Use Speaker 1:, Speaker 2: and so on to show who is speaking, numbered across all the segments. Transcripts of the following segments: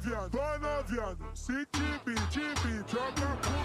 Speaker 1: Vanaviano, se tibi, joga com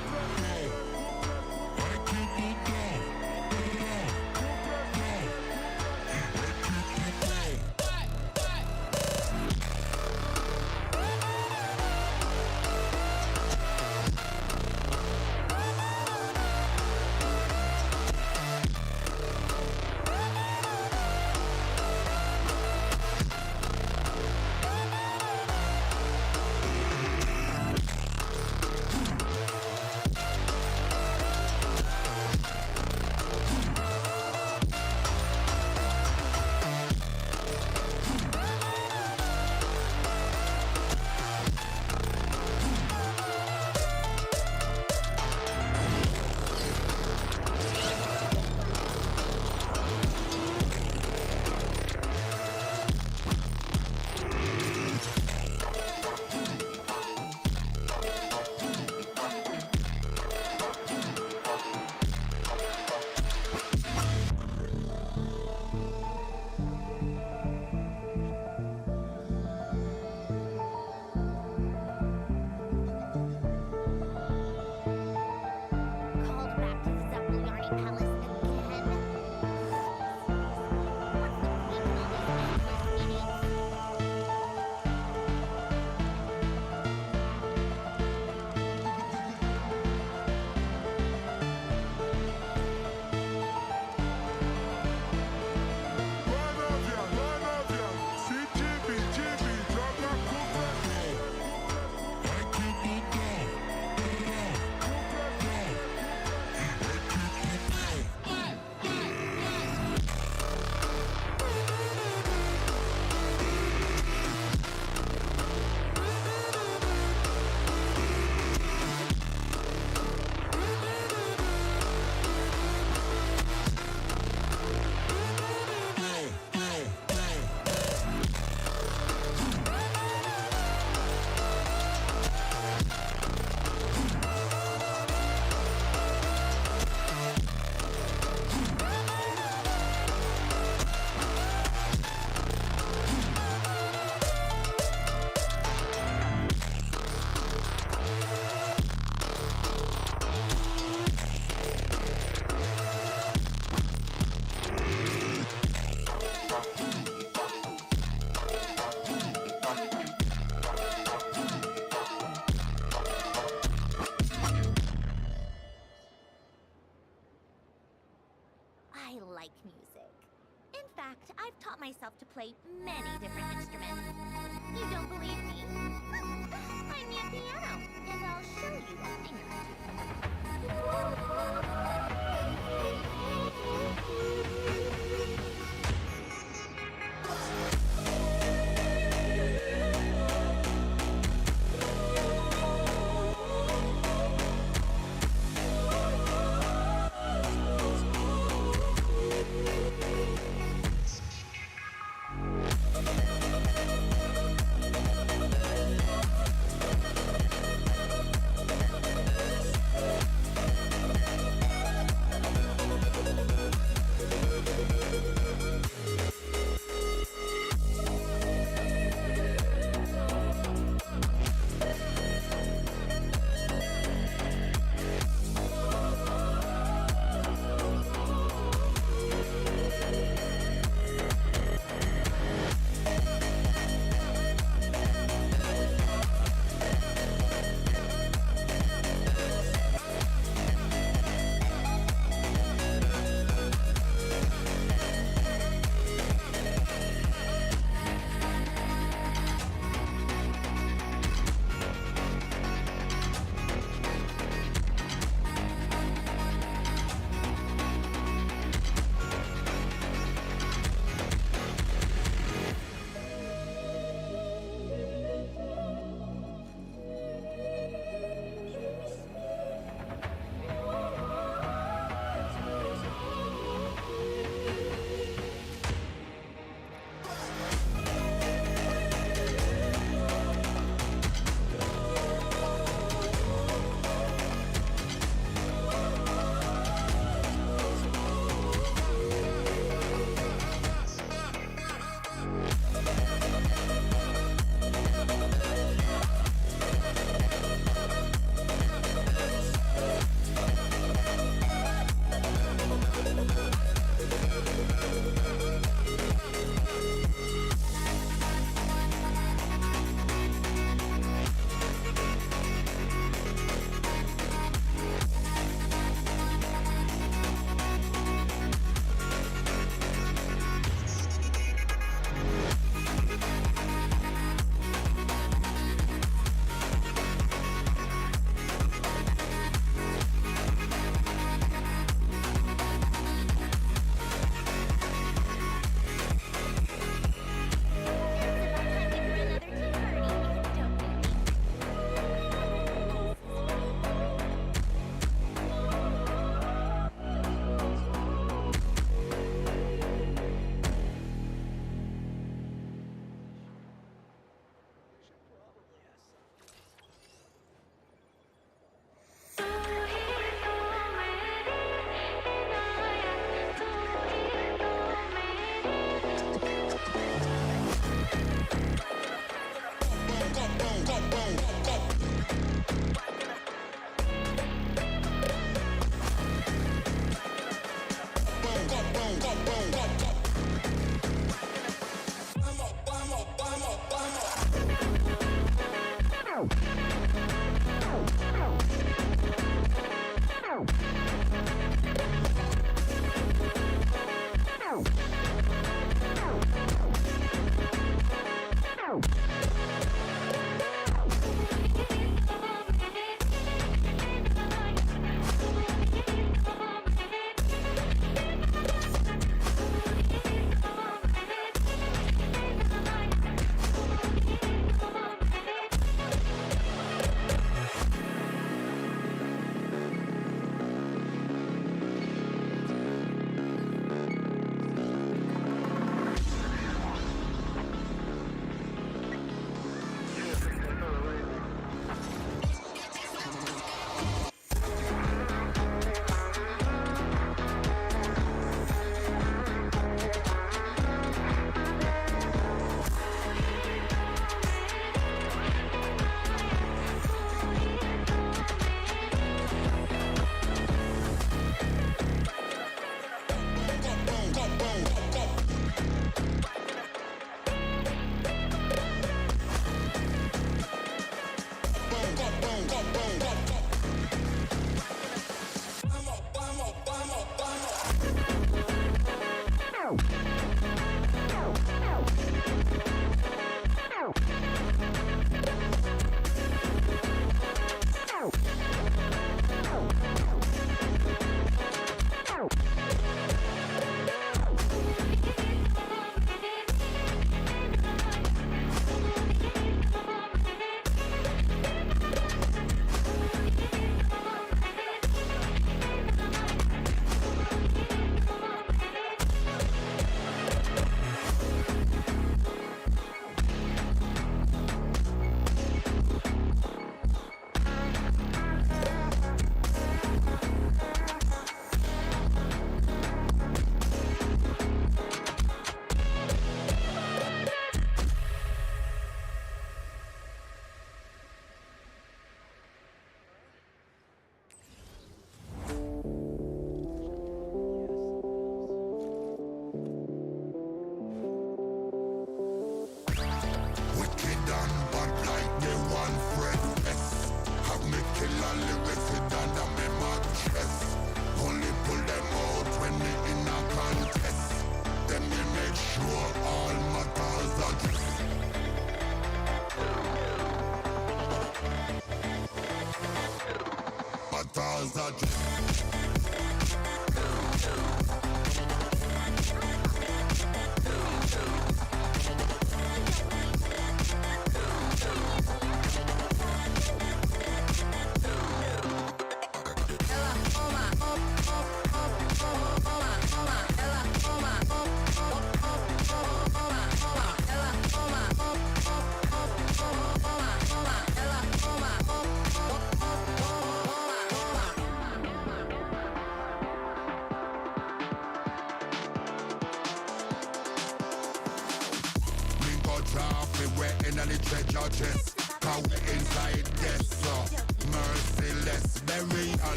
Speaker 2: Called back to the Zapolyarny Palace again? What's the point of all these endless meetings?
Speaker 1: Vanaviano, se tibi, joga
Speaker 2: I like music. In fact, I've taught myself to play many different instruments. You don't believe me? Find me a piano, and I'll show you a thing or two.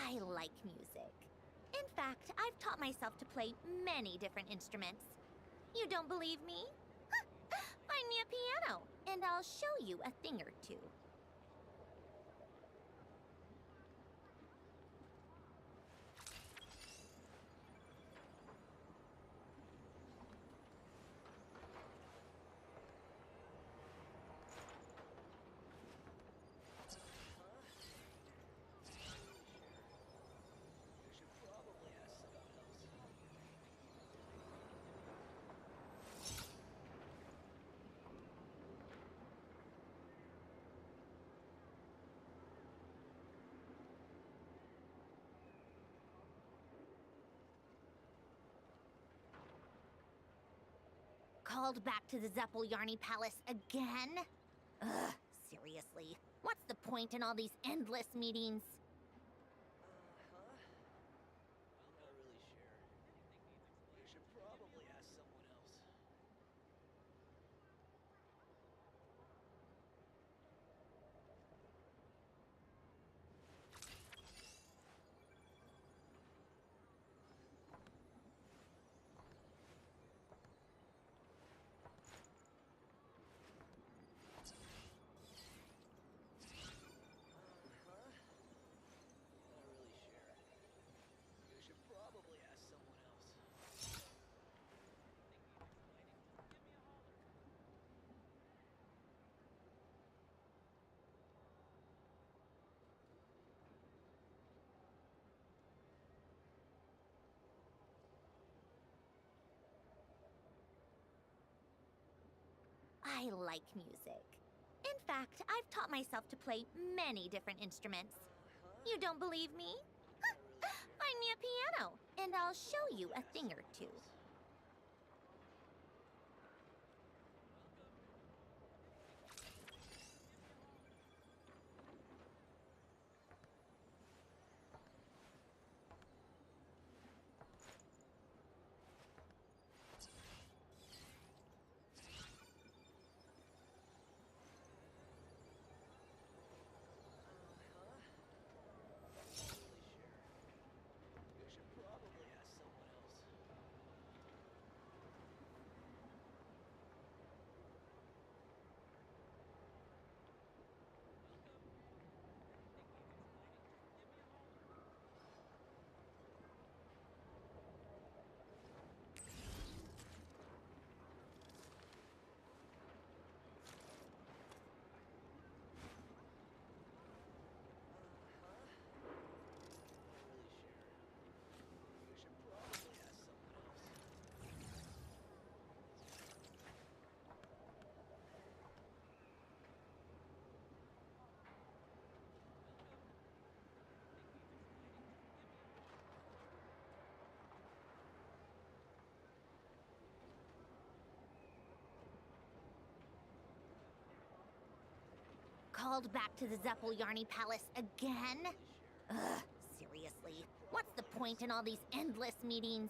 Speaker 2: I like music. In fact, I've taught myself to play many different instruments. You don't believe me? Find me a piano, and I'll show you a thing or two. Called back to the Zeppeljärny Palace again? Ugh, seriously. What's the point in all these endless meetings?
Speaker 3: I'm not really sure. You should probably ask someone else. Not really sure. You should probably ask someone else.
Speaker 2: I like music. In fact, I've taught myself to play many different instruments. You don't believe me? Find me a piano, and I'll show you a thing or two.
Speaker 3: You should probably ask someone else. Not really sure. You should probably ask someone else.
Speaker 2: Called back to the Zeppeljärny Palace again? Ugh, seriously. What's the point in all these endless meetings?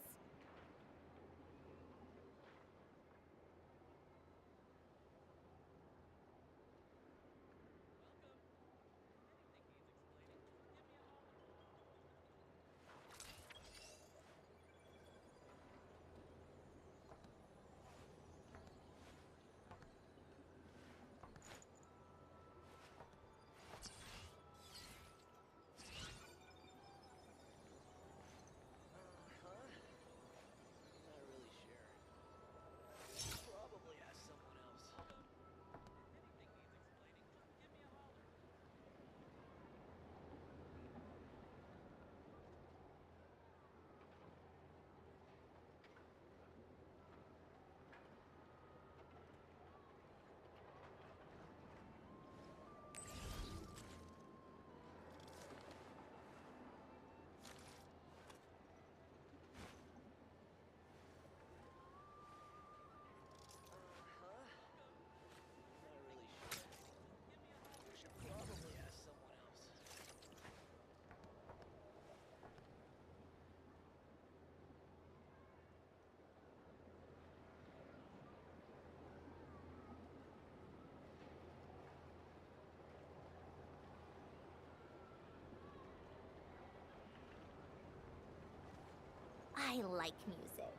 Speaker 2: I like music.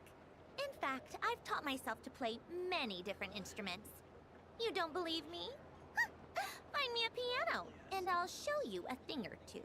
Speaker 2: In fact, I've taught myself to play many different instruments. You don't believe me? Find me a piano, and I'll show you a thing or two.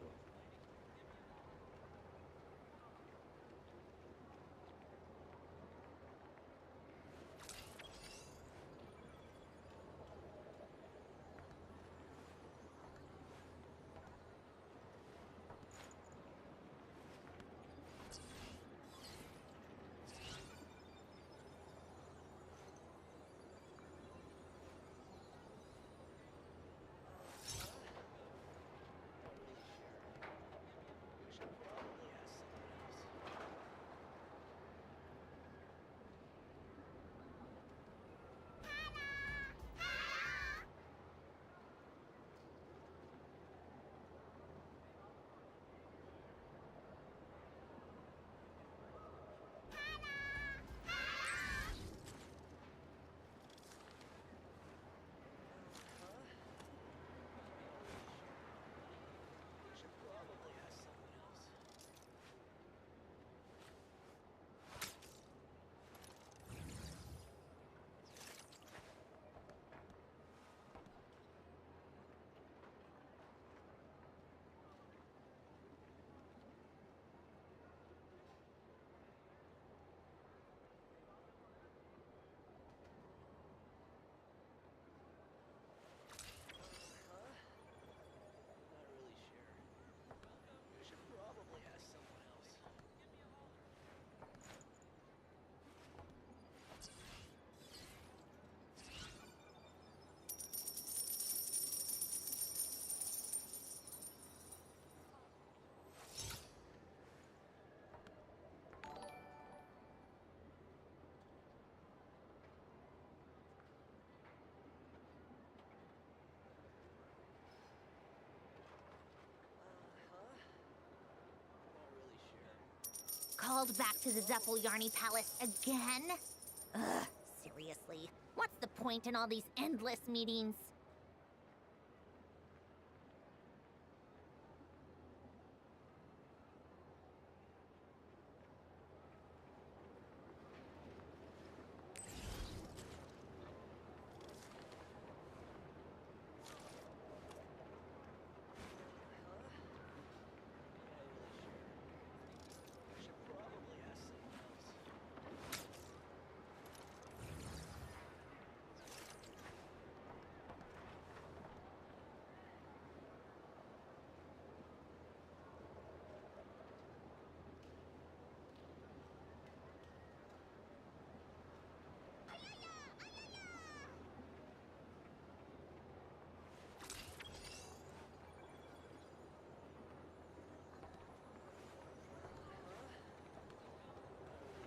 Speaker 3: You should probably ask someone else. You should probably ask someone else. Not really sure. You should probably ask someone else. Not really sure.
Speaker 2: Called back to the Zephyl Yarny Palace again? Ugh, seriously. What's the point in all these endless meetings?
Speaker 3: Not really sure. You should probably ask someone else. You should probably ask someone else. You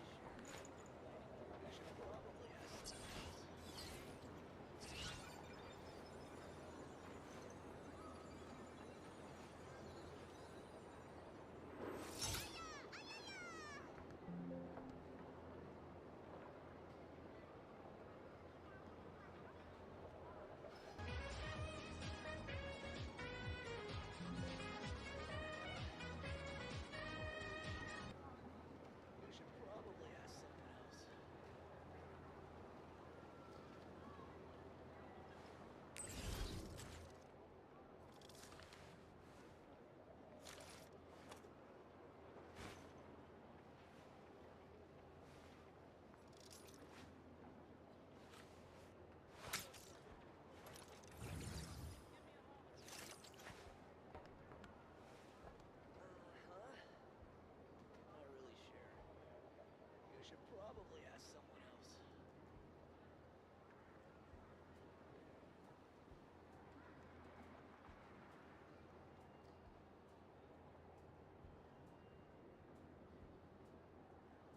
Speaker 3: should probably ask someone else. Not really sure. You should probably ask someone else.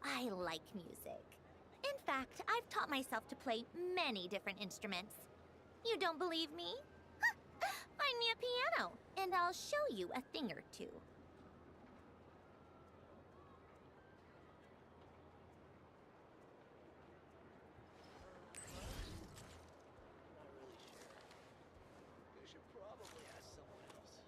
Speaker 2: I like music. In fact, I've taught myself to play many different instruments. You don't believe me? Find me a piano, and I'll show you a thing or two.
Speaker 3: Not really sure. You should probably ask someone else.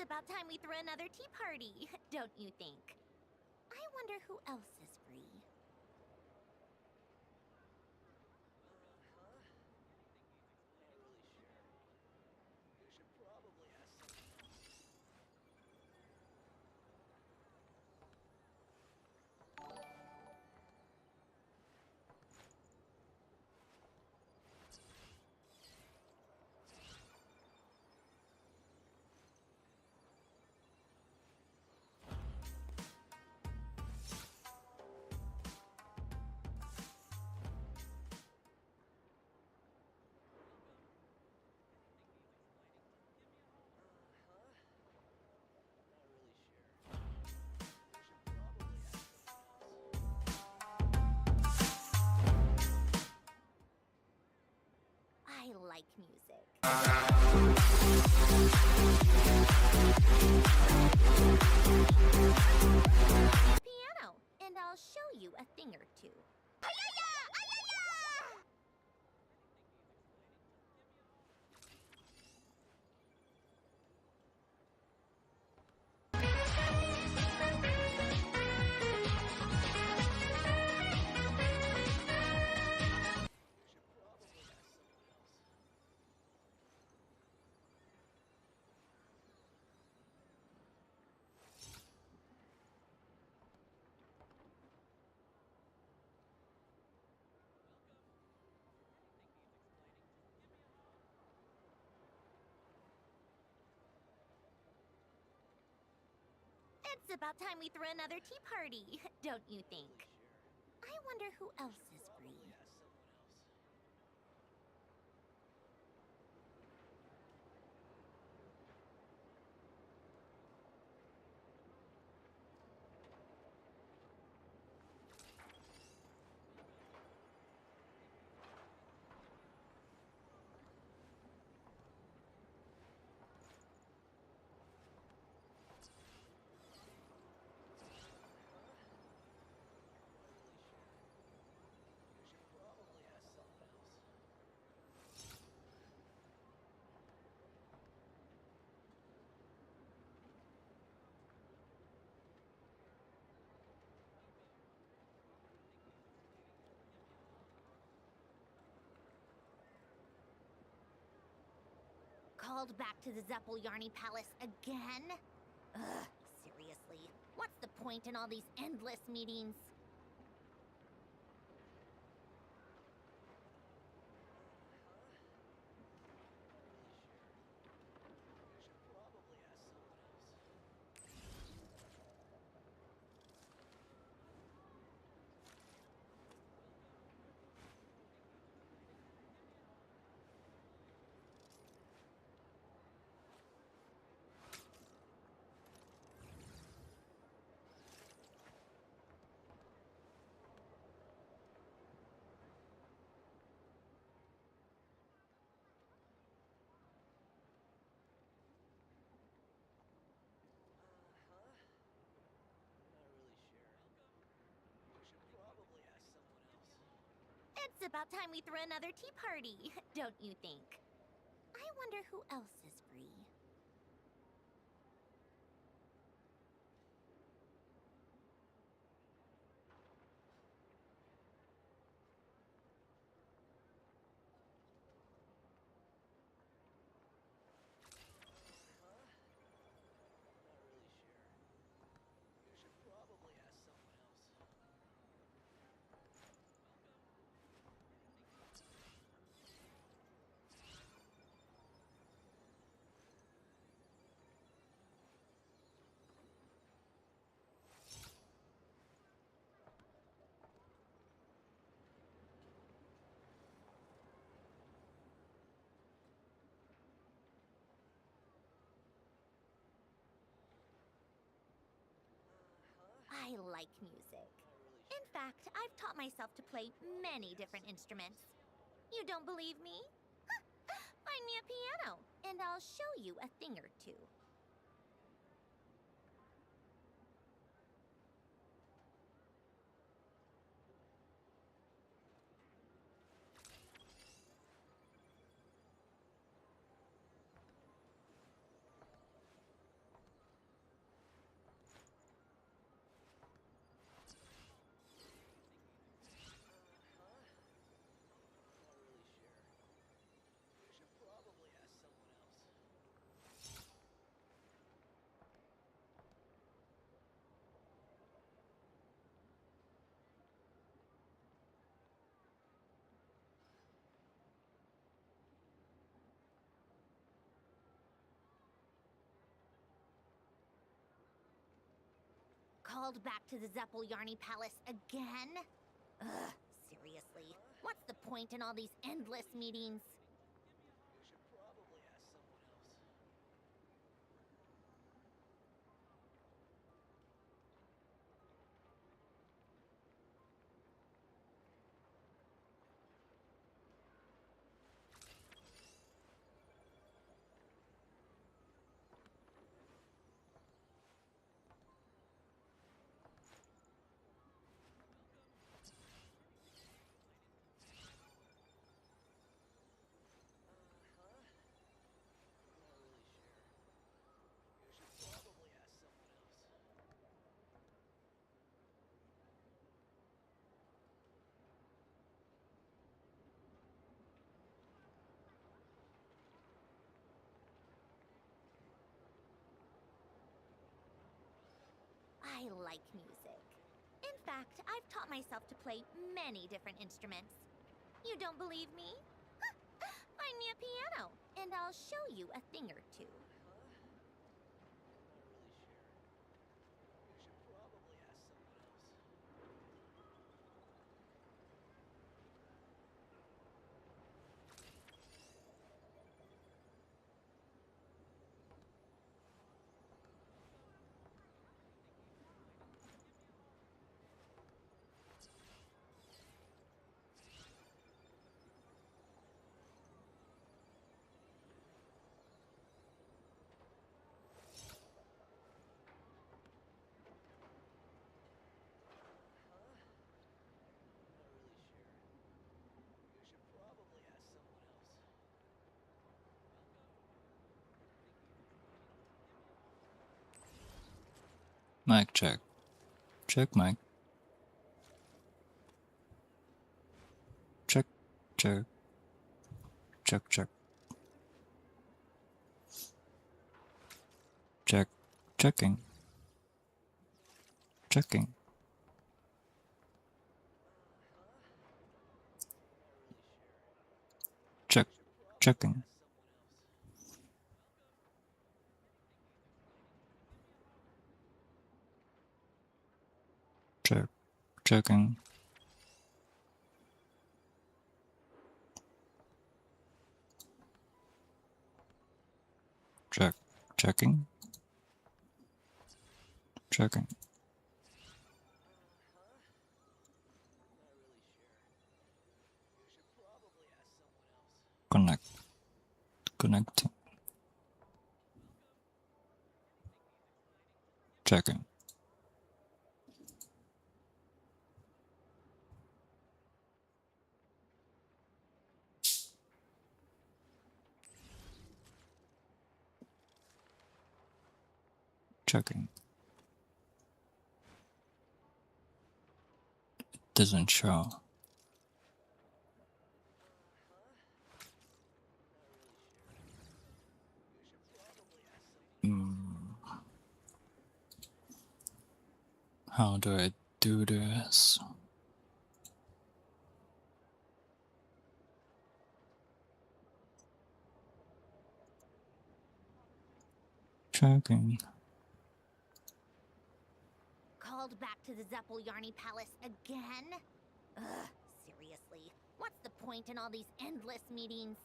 Speaker 2: about time we threw another tea party, don't you think? I wonder who else is free.
Speaker 3: Huh? Not really sure. You should probably ask someone else. Huh? Not really sure. You should probably ask someone else.
Speaker 2: I like music. Piano, and I'll show you a thing or two.
Speaker 3: You should probably ask someone else.
Speaker 2: It's about time we threw another tea party, don't you think?
Speaker 3: Sure.
Speaker 2: I wonder who else is free.
Speaker 3: Probably ask someone else. You should probably ask someone else.
Speaker 2: Called back to the Zeppeljärny Palace again? Ugh, seriously. What's the point in all these endless meetings?
Speaker 3: You should probably ask someone else. Huh? Not really sure. You should probably ask someone else.
Speaker 2: It's about time we threw another tea party, don't you think? I wonder who else is free.
Speaker 3: Huh? Not really sure. You should probably ask someone else. Huh?
Speaker 2: I like music.
Speaker 3: Not really
Speaker 2: In
Speaker 3: sure.
Speaker 2: fact, I've taught myself to play many different instruments. You don't believe me? Find me a piano, and I'll show you a thing or two. Called back to the Zeppeljärny Palace again? Ugh, seriously. What's the point in all these endless meetings?
Speaker 3: You should probably ask someone else.
Speaker 2: I like music. In fact, I've taught myself to play many different instruments. You don't believe me? Find me a piano, and I'll show you a thing or two.
Speaker 3: Not really sure. You should probably ask someone else.
Speaker 4: Mic check. Check mic. Check, check. Check, check. Check, checking. Checking. Check, checking. Check, checking. Check, checking. Checking. Connect. Connecting. Checking. Checking. It doesn't show. How do I do this? Checking.
Speaker 2: Called back to the Zeppeljärny Palace again? Ugh, seriously. What's the point in all these endless meetings?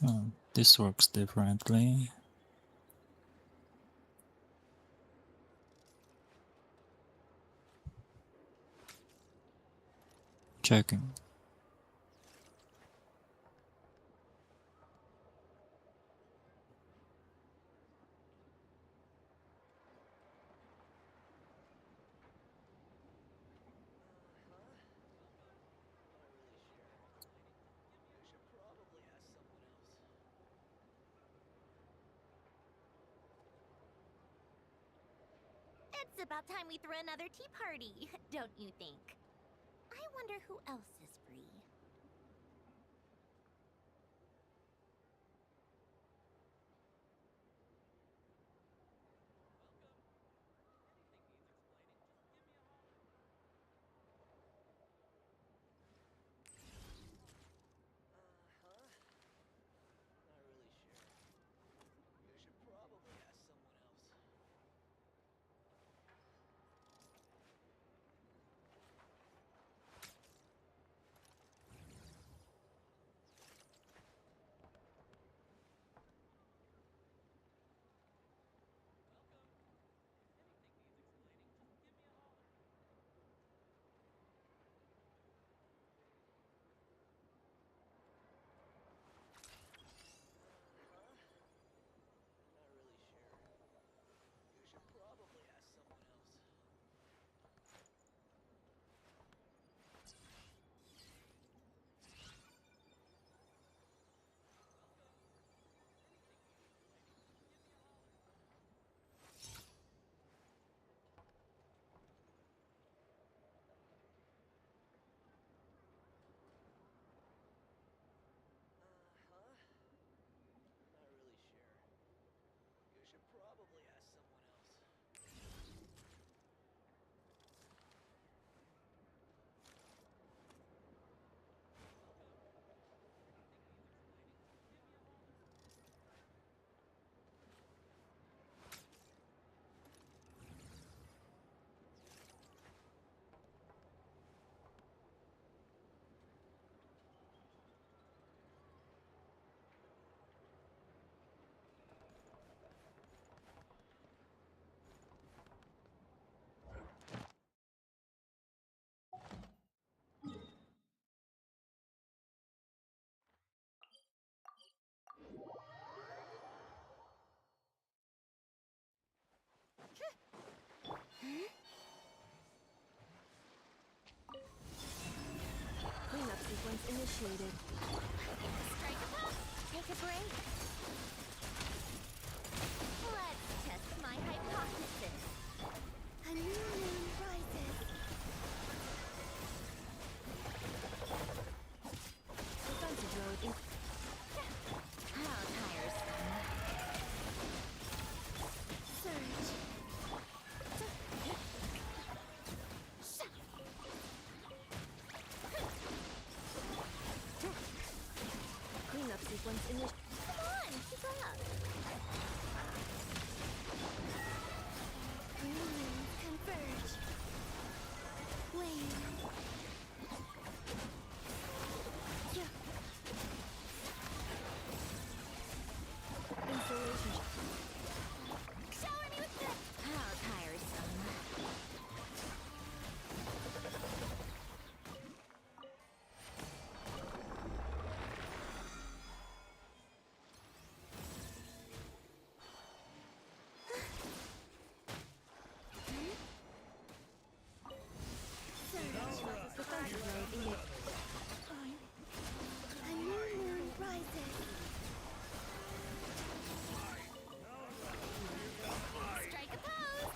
Speaker 4: Oh, this works differently. Checking.
Speaker 2: It's about time we threw another tea party, don't you think? I wonder who else is free.
Speaker 5: sequence initiated.
Speaker 2: Strike a pose. Take a break. Let's test my hypothesis. A new moon rises.
Speaker 5: Defensive mode in.
Speaker 2: How tiresome. Surge.
Speaker 5: Cleanup sequence initiated.
Speaker 2: Come on, keep up. New moons converge. Wave. Yeah.
Speaker 5: Installation.
Speaker 2: Shower me with the. How tiresome.
Speaker 5: Defensive mode engaged.
Speaker 2: A new moon rises. Strike a pose.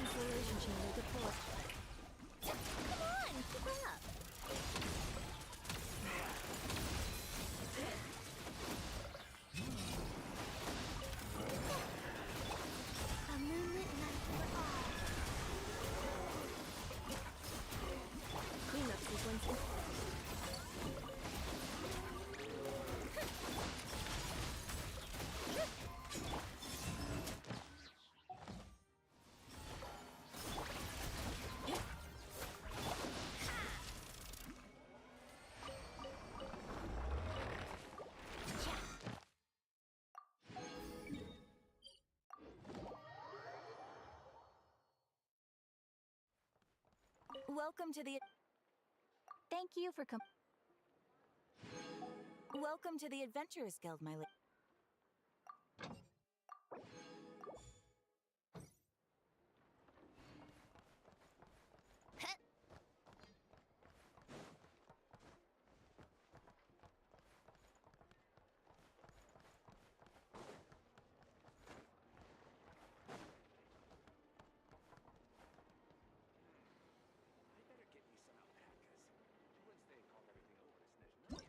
Speaker 5: Installation chamber deployed.
Speaker 2: Come on, keep up. A moonlit night for all.
Speaker 5: Cleanup sequence in. Welcome to the.
Speaker 2: Thank you for
Speaker 5: Welcome to the Adventurers Guild, my lady.
Speaker 3: I better get me some alpacas. Once they call everything over to Snezhnaya.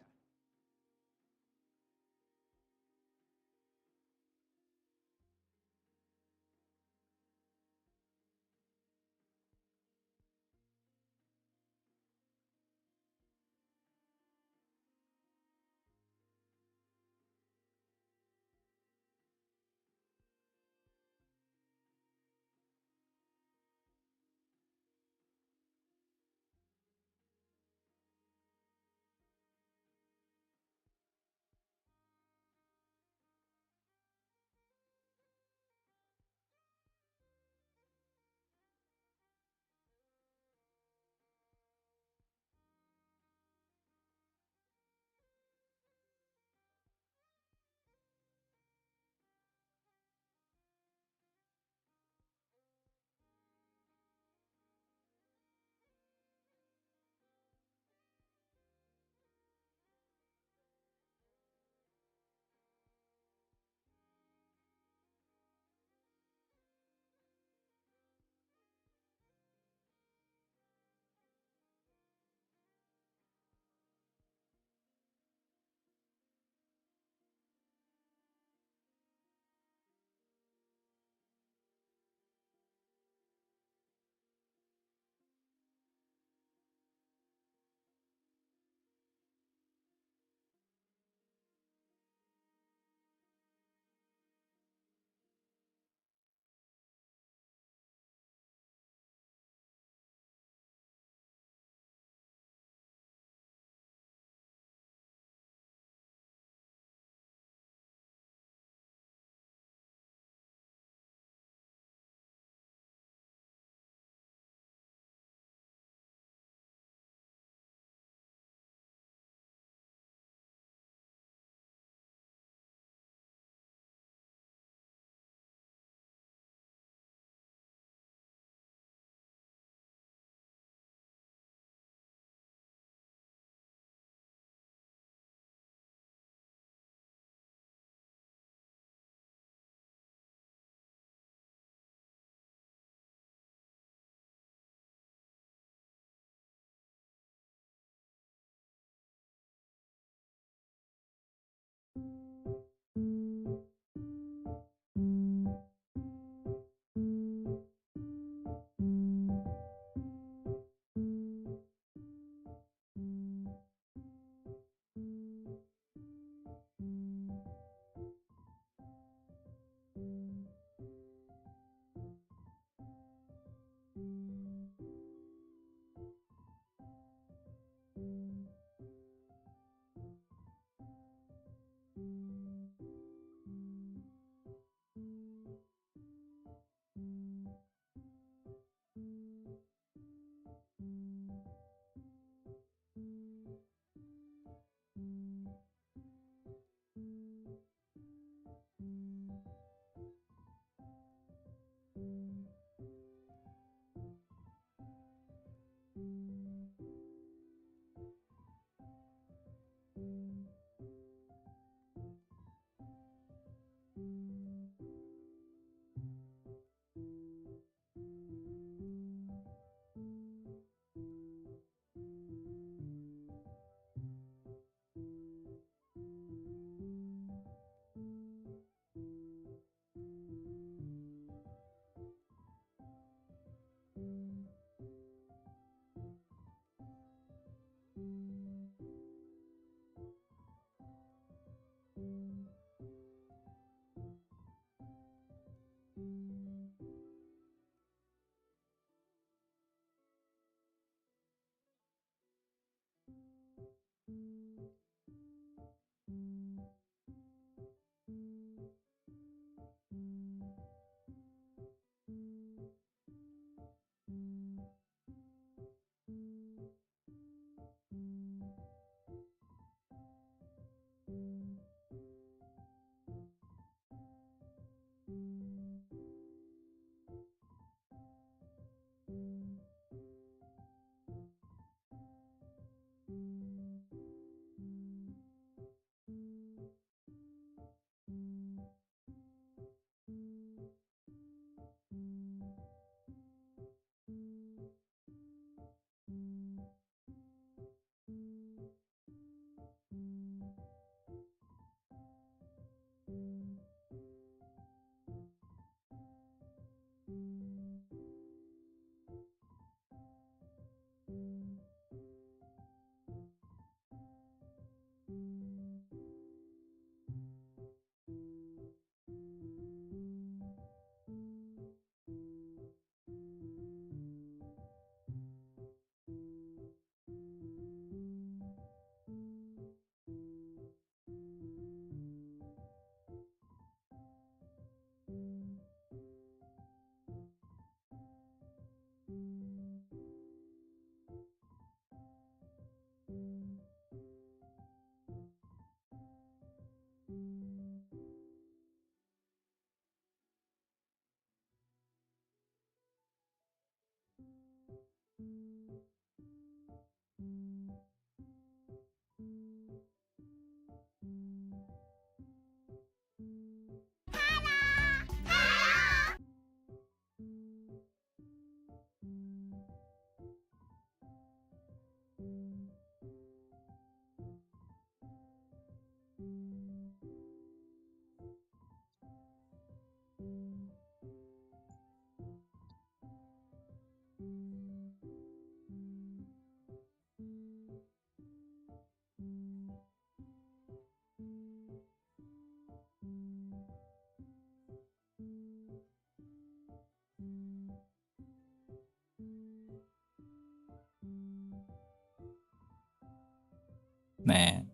Speaker 4: Man,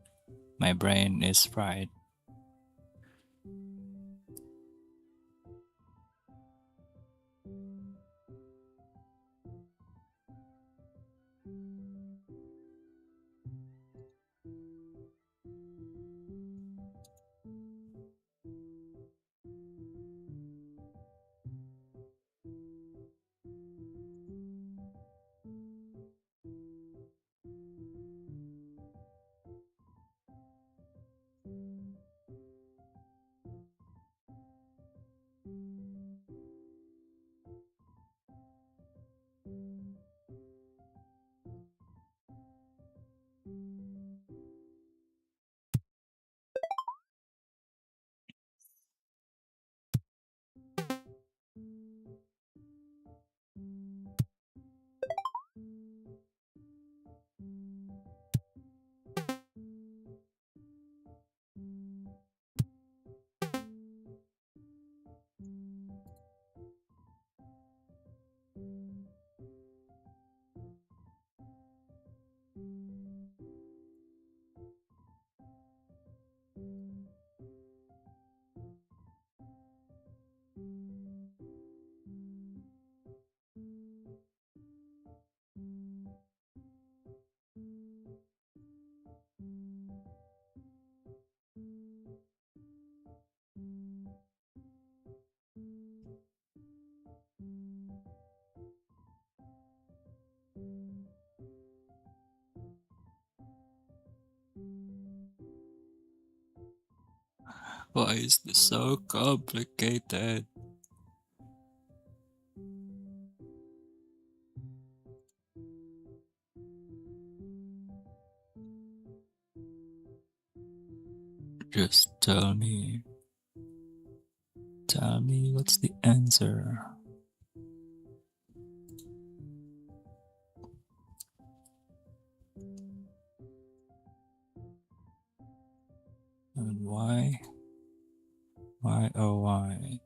Speaker 4: my brain is fried. Why is this so complicated? Just tell me. Tell me what's the answer. And why? Why oh why?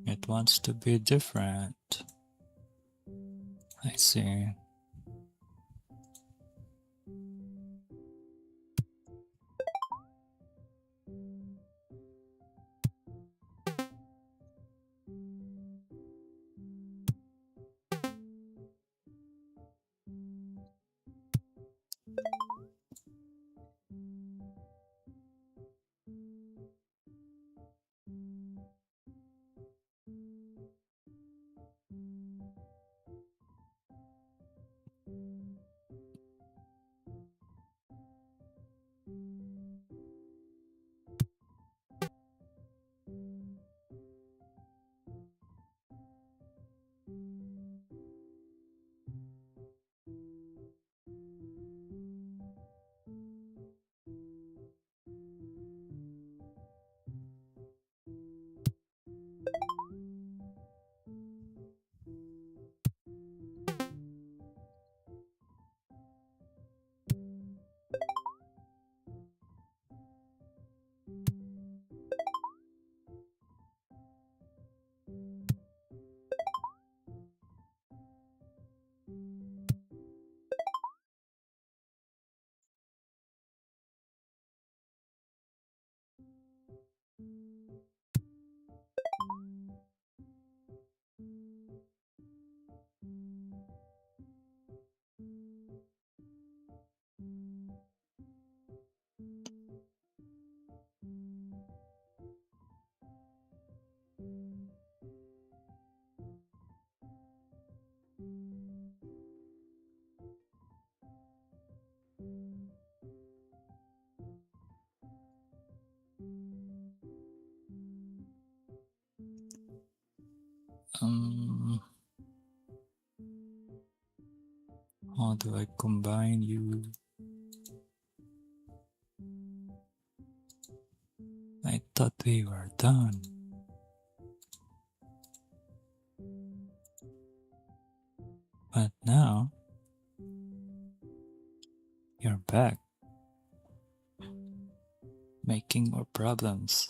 Speaker 4: It wants to be different. I see. How do I combine you? I thought we were done. But now you're back, making more problems.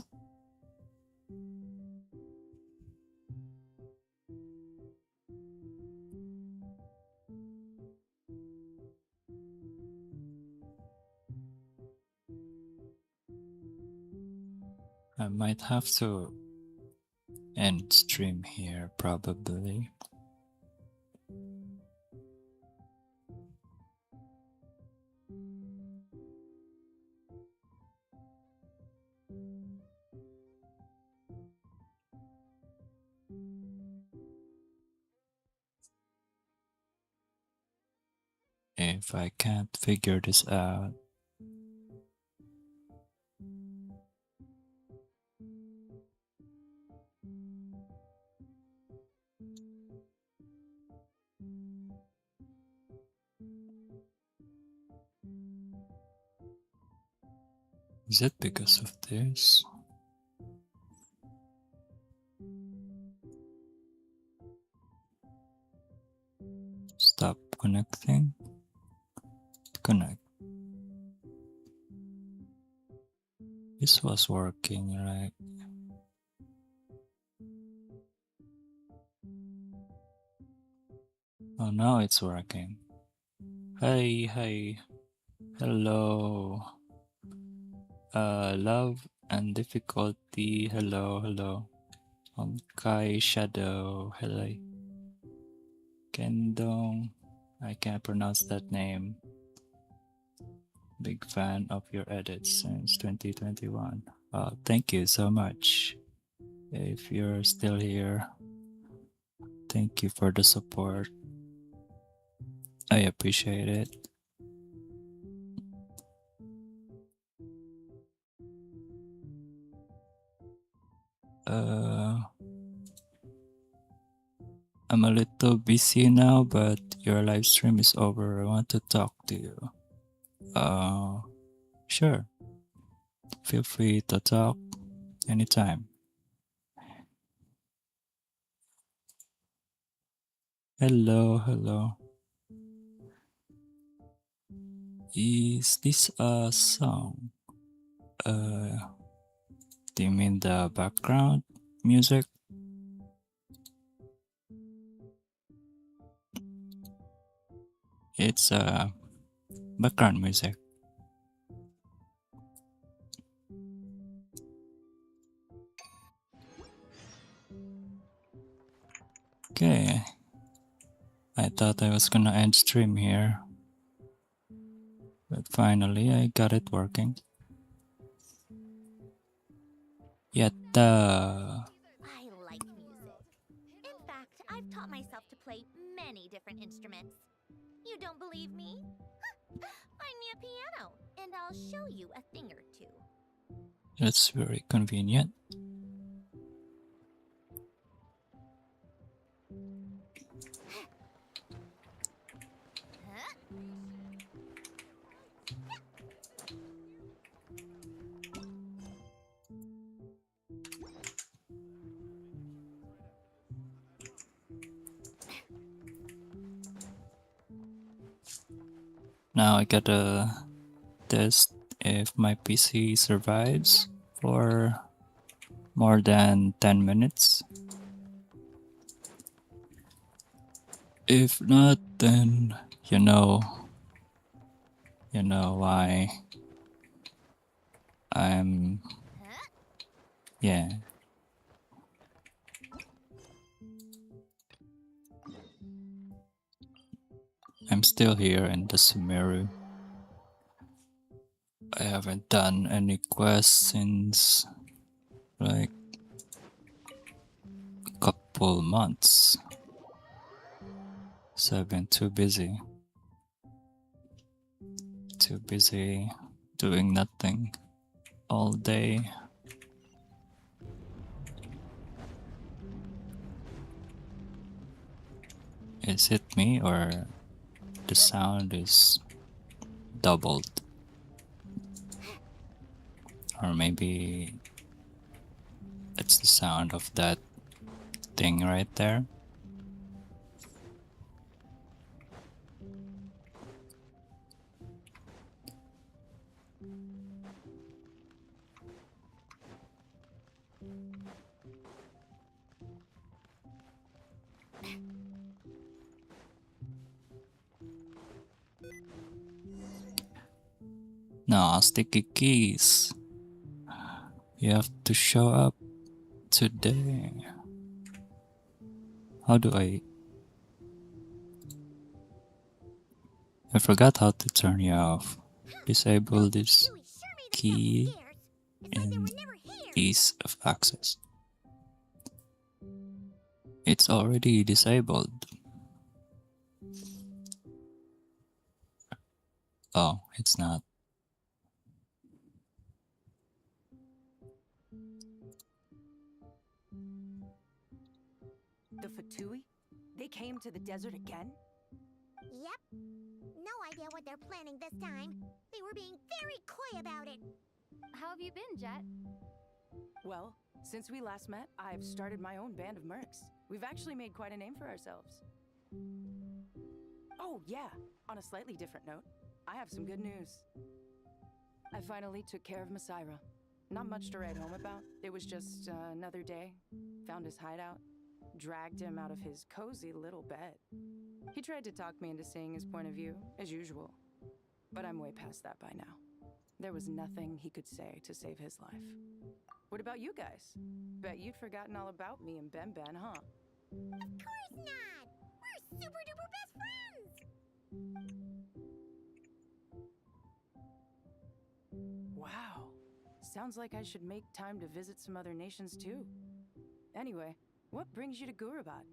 Speaker 4: I might have to end stream here probably. If I can't figure this out. Is it because of this? Stop connecting. Connect. This was working, right? Oh, now it's working. Hey, hello. Love and difficulty. Hello. Kai Shadow, hello. Kendong, I can't pronounce that name. Big fan of your edits since 2021. Thank you so much. If you're still here, thank you for the support. I appreciate it. I'm a little busy now, but your live stream is over. I want to talk to you. Sure. Feel free to talk anytime. Hello, hello. Is this a song? Do you mean the background music? It's background music. Okay. I thought I was gonna end stream here. But finally I got it working. Yatta!
Speaker 2: I like music. In fact, I've taught myself to play many different instruments. You don't believe me? Find me a piano, and I'll show you a thing or two.
Speaker 4: That's very convenient. Now I gotta test if my PC survives for more than 10 minutes. If not, then you know why I'm, yeah. I'm still here in the Sumeru. I haven't done any quests since like a couple months. So I've been too busy. Too busy doing nothing all day. Is it me or the sound is doubled? Or maybe it's the sound of that thing right there. No, sticky keys. You have to show up today. How do I forgot how to turn you off. Disable this key in ease of access. It's already disabled. Oh, it's not.
Speaker 5: The Fatui? They came to the desert again?
Speaker 2: Yep. No idea what they're planning this time. They were being very coy about it.
Speaker 6: How have you been, Jet?
Speaker 5: Well, since we last met, I've started my own band of mercs. We've actually made quite a name for ourselves. Oh, yeah. On a slightly different note, I have some good news. I finally took care of Masaira. Not much to write home about. It was just another day. Found his hideout. Dragged him out of his cozy little bed. He tried to talk me into seeing his point of view, as usual. But I'm way past that by now. There was nothing he could say to save his life. What about you guys? Bet you'd forgotten all about me and Ben Ben, huh?
Speaker 2: Of course not! We're super duper best friends!
Speaker 5: Wow. Sounds like I should make time to visit some other nations too. Anyway, what brings you to Gurabad?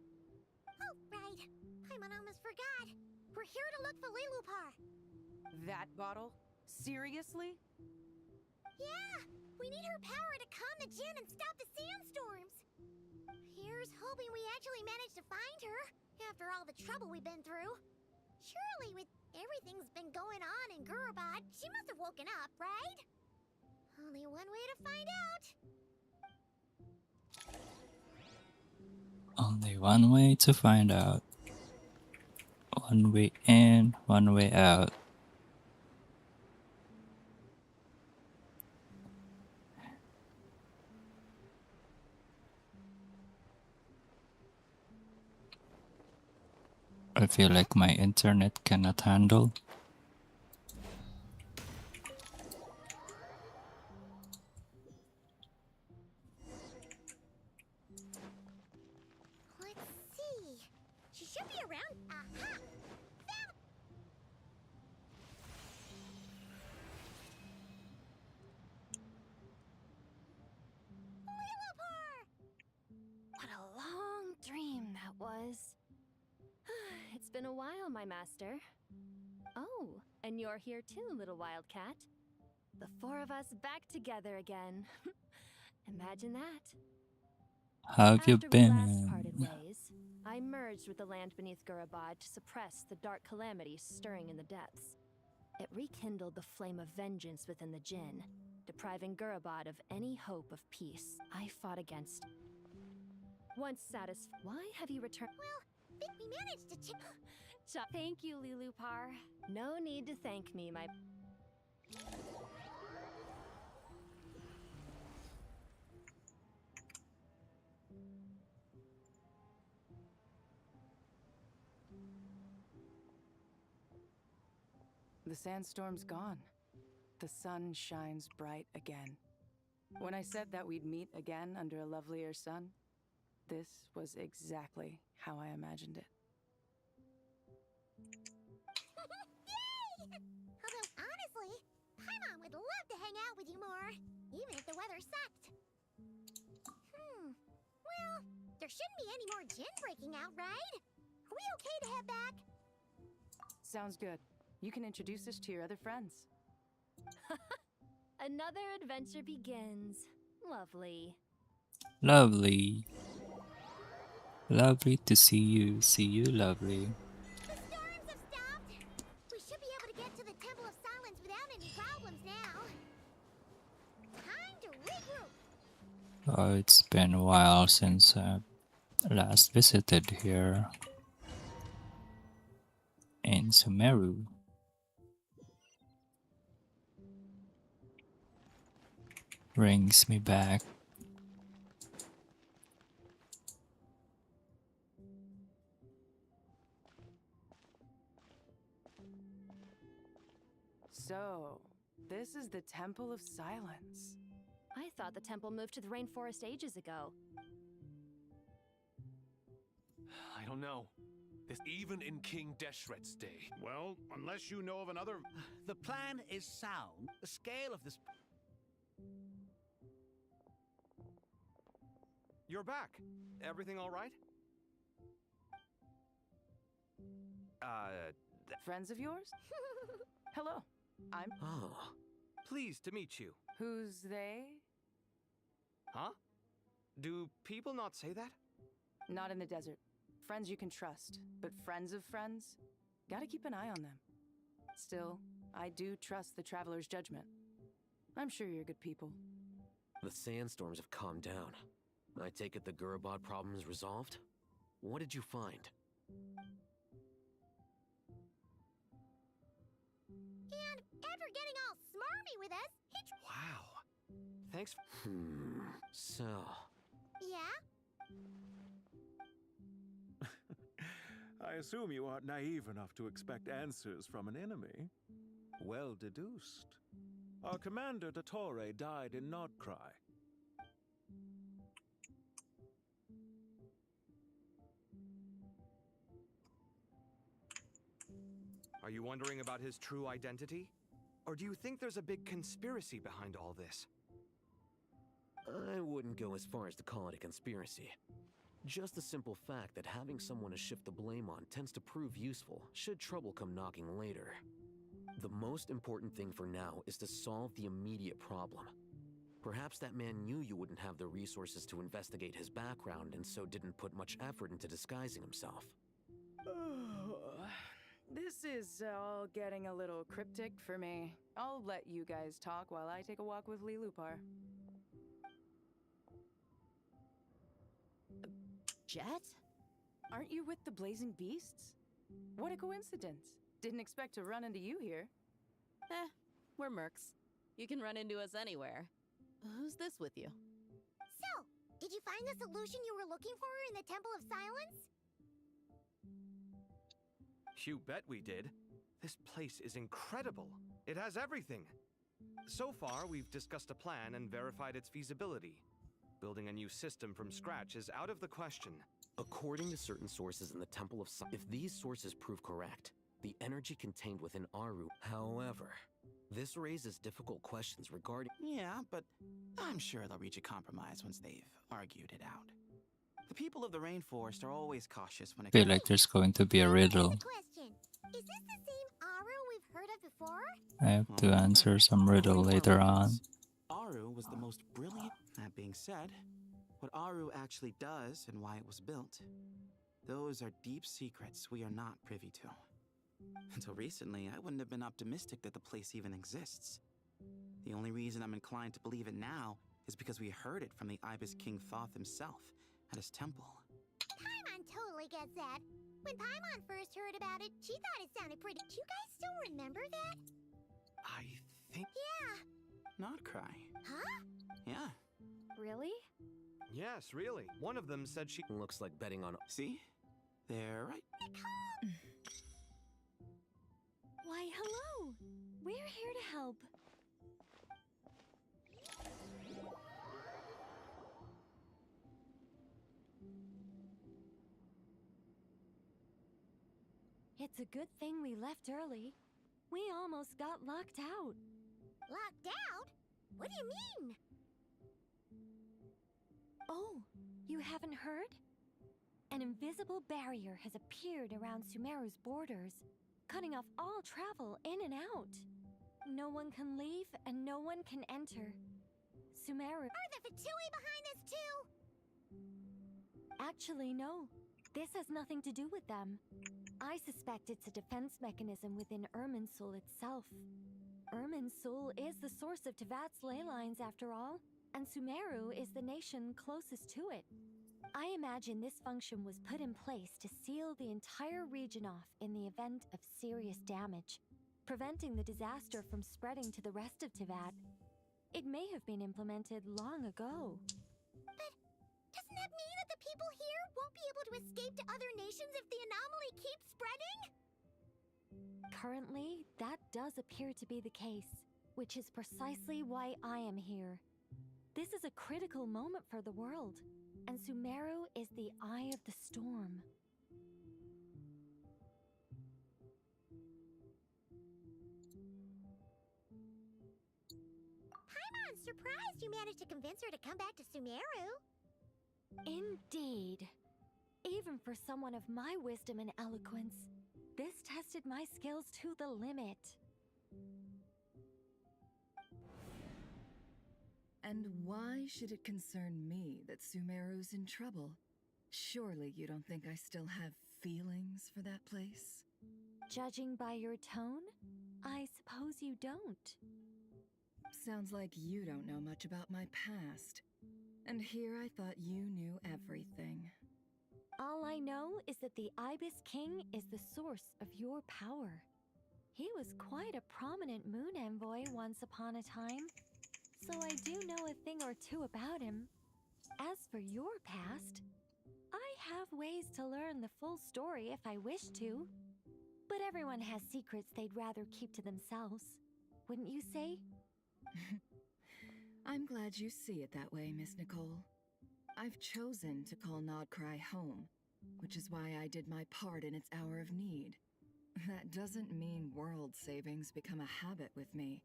Speaker 2: Oh, right. I almost forgot. We're here to look for Lilupar.
Speaker 5: That bottle? Seriously?
Speaker 2: Yeah! We need her power to calm the Jinn and stop the sandstorms. Here's hoping we actually manage to find her, after all the trouble we've been through. Surely with everything's been going on in Gurabad, she must have woken up, right? Only one way to find out.
Speaker 4: Only one way to find out. One way in, one way out. I feel like my internet cannot handle.
Speaker 2: Let's see. She should be around. Aha! Found. Lilupar!
Speaker 6: What a long dream that was. It's been a while, my master. Oh, and you're here too, little wildcat. The four of us back together again. Imagine that.
Speaker 4: How have you
Speaker 6: After we last parted
Speaker 4: been?
Speaker 6: ways, I merged with the land beneath Gurabad to suppress the dark calamity stirring in the depths. It rekindled the flame of vengeance within the Jinn, depriving Gurabad of any hope of peace. I fought against. Once satisfied, why have you returned?
Speaker 2: Think we managed to
Speaker 6: Thank you, Lilupar. No need to thank me, my.
Speaker 5: The sandstorm's gone. The sun shines bright again. When I said that we'd meet again under a lovelier sun, this was exactly how I imagined it.
Speaker 2: Yay! Although honestly, Paimon would love to hang out with you more, even if the weather sucked. Well, there shouldn't be any more Jinn breaking out, right? Are we okay to head back?
Speaker 5: Sounds good. You can introduce us to your other friends.
Speaker 6: Another adventure begins. Lovely.
Speaker 4: Lovely. Lovely to see you. See you, lovely.
Speaker 2: The storms have stopped. We should be able to get to the Temple of Silence without any problems now. Time to regroup.
Speaker 4: Oh, it's been a while since I last visited here in Sumeru. Brings me back.
Speaker 5: So, this is the Temple of Silence.
Speaker 6: I thought the temple moved to the rainforest ages ago.
Speaker 7: I don't know. This even in King Deshret's day.
Speaker 8: Well, unless you know of another.
Speaker 3: The plan is sound. The scale of this.
Speaker 7: You're back. Everything all right?
Speaker 5: Friends of yours? Hello, I'm.
Speaker 7: Oh. Pleased to meet you.
Speaker 5: Who's they?
Speaker 7: Huh? Do people not say that?
Speaker 5: Not in the desert. Friends you can trust, but friends of friends? Gotta keep an eye on them. Still, I do trust the Traveler's judgment. I'm sure you're good people.
Speaker 9: The sandstorms have calmed down. I take it the Gurabad problem is resolved? What did you find?
Speaker 2: And after getting all smarmy with us, he
Speaker 7: Wow. Thanks.
Speaker 9: So...
Speaker 2: Yeah?
Speaker 1: I assume you aren't naive enough to expect answers from an enemy. Well deduced. Our commander, Dottore, died in Nordkrai.
Speaker 10: Are you wondering about his true identity? Or do you think there's a big conspiracy behind all this?
Speaker 9: I wouldn't go as far as to call it a conspiracy. Just the simple fact that having someone to shift the blame on tends to prove useful should trouble come knocking later. The most important thing for now is to solve the immediate problem. Perhaps that man knew you wouldn't have the resources to investigate his background and so didn't put much effort into disguising himself.
Speaker 5: This is all getting a little cryptic for me. I'll let you guys talk while I take a walk with Lilupar.
Speaker 11: Jet?
Speaker 5: Aren't you with the Blazing Beasts? What a coincidence. Didn't expect to run into you here.
Speaker 11: We're mercs. You can run into us anywhere. Who's this with you?
Speaker 2: So, did you find the solution you were looking for in the Temple of Silence?
Speaker 10: You bet we did. This place is incredible. It has everything. So far, we've discussed a plan and verified its feasibility. Building a new system from scratch is out of the question.
Speaker 9: According to certain sources in the Temple of Silence, if these sources prove correct, the energy contained within Aru. However, this raises difficult questions regarding...
Speaker 12: Yeah, but I'm sure they'll reach a compromise once they've argued it out. The people of the rainforest are always cautious when it
Speaker 4: Feel like there's going to be a riddle.
Speaker 2: Question. Is this the same Aru we've heard of before?
Speaker 4: I have to answer some riddle later on.
Speaker 12: Aru was the most brilliant. That being said, what Aru actually does and why it was built, those are deep secrets we are not privy to. Until recently, I wouldn't have been optimistic that the place even exists. The only reason I'm inclined to believe it now is because we heard it from the Ibis King Thoth himself at his temple.
Speaker 2: Paimon totally gets that. When Paimon first heard about it, she thought it sounded pretty. Do you guys still remember that?
Speaker 12: I think...
Speaker 2: Yeah.
Speaker 12: Not cry.
Speaker 2: Huh?
Speaker 12: Yeah.
Speaker 6: Really?
Speaker 10: Yes, really. One of them said she...
Speaker 9: Looks like betting on...
Speaker 12: See? They're right.
Speaker 6: Why, hello! We're here to help. It's a good thing we left early. We almost got locked out.
Speaker 2: Locked out? What do you mean?
Speaker 6: Oh, you haven't heard? An invisible barrier has appeared around Sumeru's borders, cutting off all travel in and out. No one can leave and no one can enter. Sumeru...
Speaker 2: Are the Fatui behind this too?
Speaker 6: Actually, no. This has nothing to do with them. I suspect it's a defense mechanism within Irminsul itself. Irminsul is the source of Teyvat's ley lines, after all, and Sumeru is the nation closest to it. I imagine this function was put in place to seal the entire region off in the event of serious damage, preventing the disaster from spreading to the rest of Teyvat. It may have been implemented long ago.
Speaker 2: But doesn't that mean that the people here won't be able to escape to other nations if the anomaly keeps spreading?
Speaker 6: Currently, that does appear to be the case, which is precisely why I am here. This is a critical moment for the world, and Sumeru is the eye of the storm.
Speaker 2: Paimon's surprised you managed to convince her to come back to Sumeru.
Speaker 6: Indeed. Even for someone of my wisdom and eloquence, this tested my skills to the limit.
Speaker 13: And why should it concern me that Sumeru's in trouble? Surely you don't think I still have feelings for that place?
Speaker 6: Judging by your tone, I suppose you don't.
Speaker 13: Sounds like you don't know much about my past. And here I thought you knew everything.
Speaker 6: All I know is that the Ibis King is the source of your power. He was quite a prominent moon envoy once upon a time, so I do know a thing or two about him. As for your past, I have ways to learn the full story if I wish to. But everyone has secrets they'd rather keep to themselves, wouldn't you say?
Speaker 13: I'm glad you see it that way, Miss Nicole. I've chosen to call Nodcry home, which is why I did my part in its hour of need. That doesn't mean world savings become a habit with me.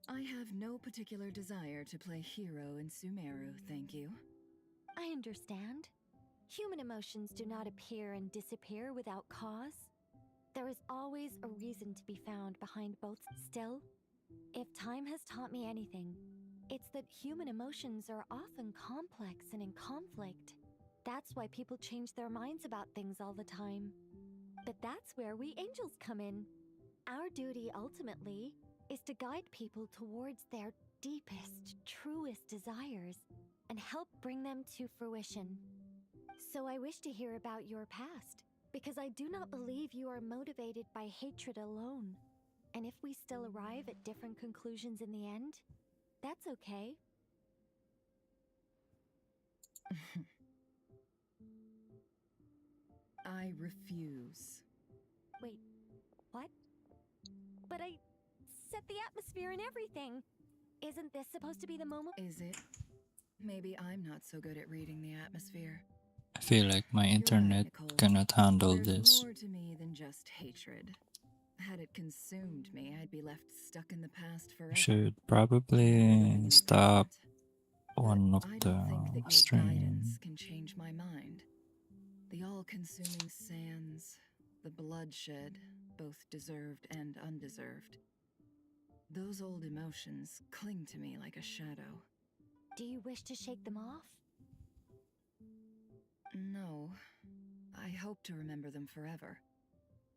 Speaker 13: I have no particular desire to play hero in Sumeru, thank you.
Speaker 6: I understand. Human emotions do not appear and disappear without cause. There is always a reason to be found behind both. Still, if time has taught me anything, it's that human emotions are often complex and in conflict. That's why people change their minds about things all the time. But that's where we angels come in. Our duty, ultimately, is to guide people towards their deepest, truest desires and help bring them to fruition. So I wish to hear about your past, because I do not believe you are motivated by hatred alone. And if we still arrive at different conclusions in the end, that's okay.
Speaker 13: I refuse.
Speaker 6: Wait, what? But I set the atmosphere and everything. Isn't this supposed to be the moment?
Speaker 13: Is it? Maybe I'm not so good at reading the atmosphere.
Speaker 4: I feel like my internet cannot handle
Speaker 13: There's
Speaker 4: this.
Speaker 13: more to me than just hatred. Had it consumed me, I'd be left stuck in the past forever.
Speaker 4: Should probably stop one of
Speaker 13: I
Speaker 4: the
Speaker 13: don't think that your
Speaker 4: stream.
Speaker 13: guidance can change my mind. The all-consuming sands, the bloodshed, both deserved and undeserved. Those old emotions cling to me like a shadow.
Speaker 6: Do you wish to shake them off?
Speaker 13: No. I hope to remember them forever.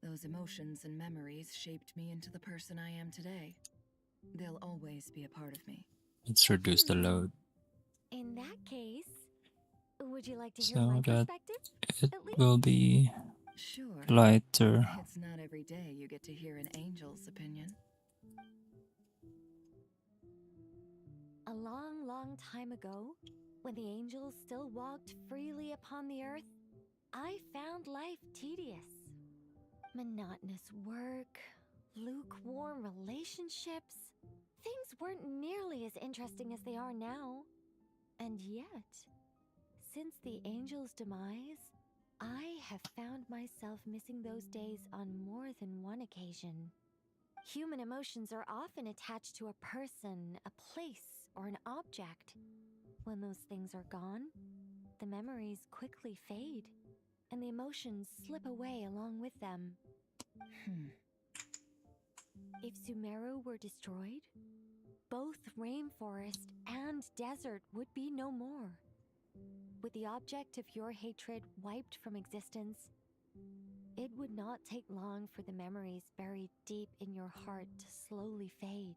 Speaker 13: Those emotions and memories shaped me into the person I am today. They'll always be a part of me.
Speaker 4: Let's reduce the load
Speaker 6: In that case, would you like to hear
Speaker 4: so
Speaker 6: my
Speaker 4: that
Speaker 6: perspective?
Speaker 4: it will be
Speaker 13: Sure.
Speaker 4: lighter.
Speaker 13: It's not every day you get to hear an angel's opinion.
Speaker 6: A long, long time ago, when the angels still walked freely upon the earth, I found life tedious. Monotonous work, lukewarm relationships. Things weren't nearly as interesting as they are now. And yet, since the angel's demise, I have found myself missing those days on more than one occasion. Human emotions are often attached to a person, a place, or an object. When those things are gone, the memories quickly fade, and the emotions slip away along with them. If Sumeru were destroyed, both rainforest and desert would be no more. With the object of your hatred wiped from existence, it would not take long for the memories buried deep in your heart to slowly fade.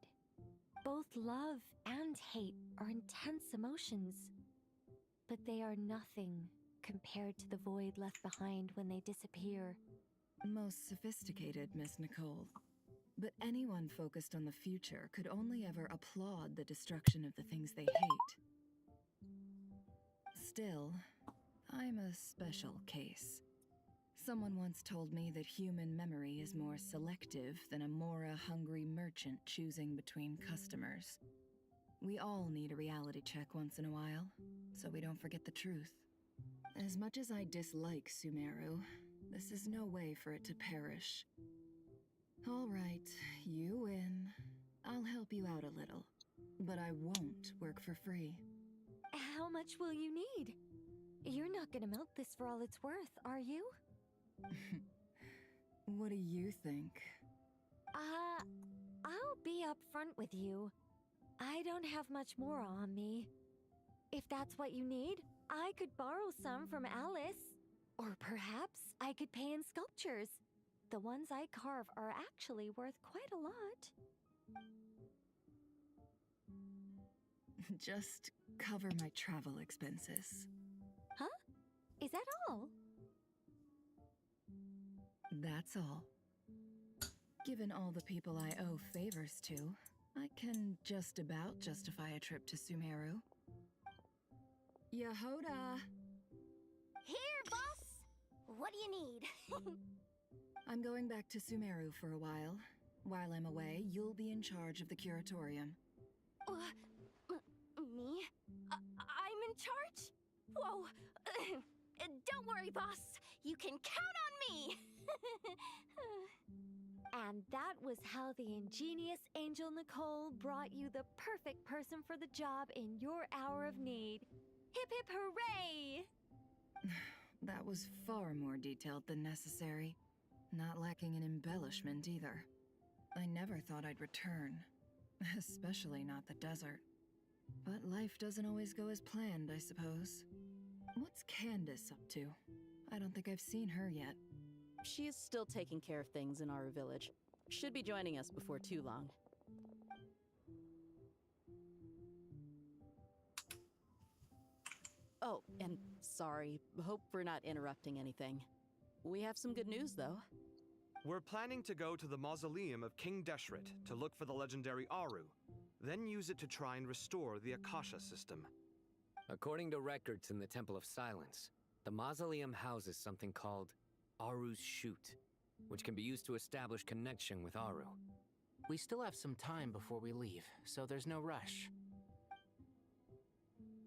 Speaker 6: Both love and hate are intense emotions, but they are nothing compared to the void left behind when they disappear.
Speaker 13: Most sophisticated, Miss Nicole. But anyone focused on the future could only ever applaud the destruction of the things they hate. Still, I'm a special case. Someone once told me that human memory is more selective than a Mora-hungry merchant choosing between customers. We all need a reality check once in a while, so we don't forget the truth. As much as I dislike Sumeru, this is no way for it to perish. All right, you win. I'll help you out a little, but I won't work for free.
Speaker 6: How much will you need? You're not gonna milk this for all it's worth, are you?
Speaker 13: What do you think?
Speaker 6: I'll be upfront with you. I don't have much more on me. If that's what you need, I could borrow some from Alice. Or perhaps I could pay in sculptures. The ones I carve are actually worth quite a lot.
Speaker 13: Just cover my travel expenses.
Speaker 6: Huh? Is that all?
Speaker 13: That's all. Given all the people I owe favors to, I can just about justify a trip to Sumeru. Yehoda!
Speaker 2: Here, boss! What do you need?
Speaker 13: I'm going back to Sumeru for a while. While I'm away, you'll be in charge of the curatorium.
Speaker 2: Me? I'm in charge? Whoa!
Speaker 6: Don't worry, boss. You can count on me.
Speaker 2: And that was how the ingenious Angel Nicole brought you the perfect person for the job in your hour of need. Hip hip hooray!
Speaker 13: That was far more detailed than necessary. Not lacking in embellishment either. I never thought I'd return. Especially not the desert. But life doesn't always go as planned, I suppose. What's Candace up to? I don't think I've seen her yet.
Speaker 11: She is still taking care of things in our village. Should be joining us before too long. Oh, and sorry. Hope we're not interrupting anything. We have some good news, though.
Speaker 10: We're planning to go to the mausoleum of King Deshret to look for the legendary Aru, then use it to try and restore the Akasha system.
Speaker 9: According to records in the Temple of Silence, the mausoleum houses something called Aru's Chute, which can be used to establish connection with Aru.
Speaker 14: We still have some time before we leave, so there's no rush.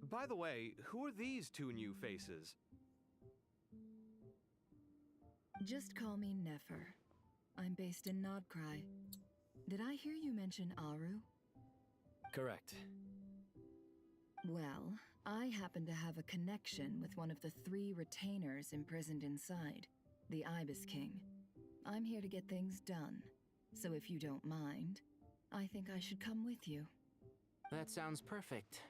Speaker 10: By the way, who are these two new faces?
Speaker 13: Just call me Nefer. I'm based in Nodcry. Did I hear you mention Aru?
Speaker 9: Correct.
Speaker 13: Well, I happen to have a connection with one of the 3 retainers imprisoned inside, the Ibis King. I'm here to get things done, so if you don't mind, I think I should come with you.
Speaker 14: That sounds perfect.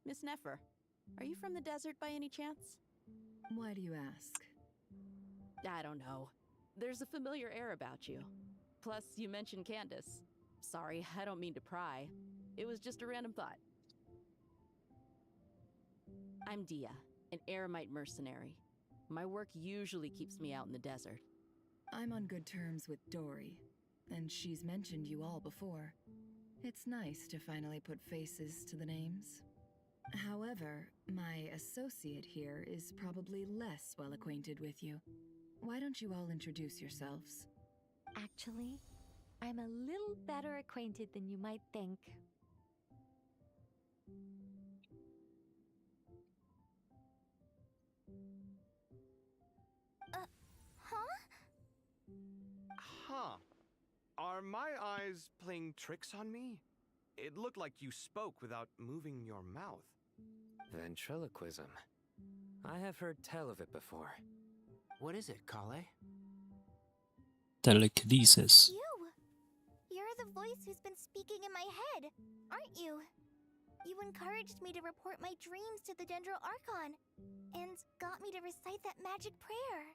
Speaker 11: Miss Nefer, are you from the desert by any chance?
Speaker 13: Why do you ask?
Speaker 11: I don't know. There's a familiar air about you. Plus, you mentioned Candace. Sorry, I don't mean to pry. It was just a random thought. I'm Dia, an Eremite mercenary. My work usually keeps me out in the desert.
Speaker 13: I'm on good terms with Dory, and she's mentioned you all before. It's nice to finally put faces to the names. However, my associate here is probably less well acquainted with you. Why don't you all introduce yourselves?
Speaker 2: Actually, I'm a little better acquainted than you might think.
Speaker 10: Huh. Are my eyes playing tricks on me? It looked like you spoke without moving your mouth.
Speaker 9: Ventriloquism. I have heard tell of it before.
Speaker 14: What is it, Kale?
Speaker 4: Telekinesis.
Speaker 2: You're the voice who's been speaking in my head, aren't you? You encouraged me to report my dreams to the Dendro Archon, and got me to recite that magic prayer.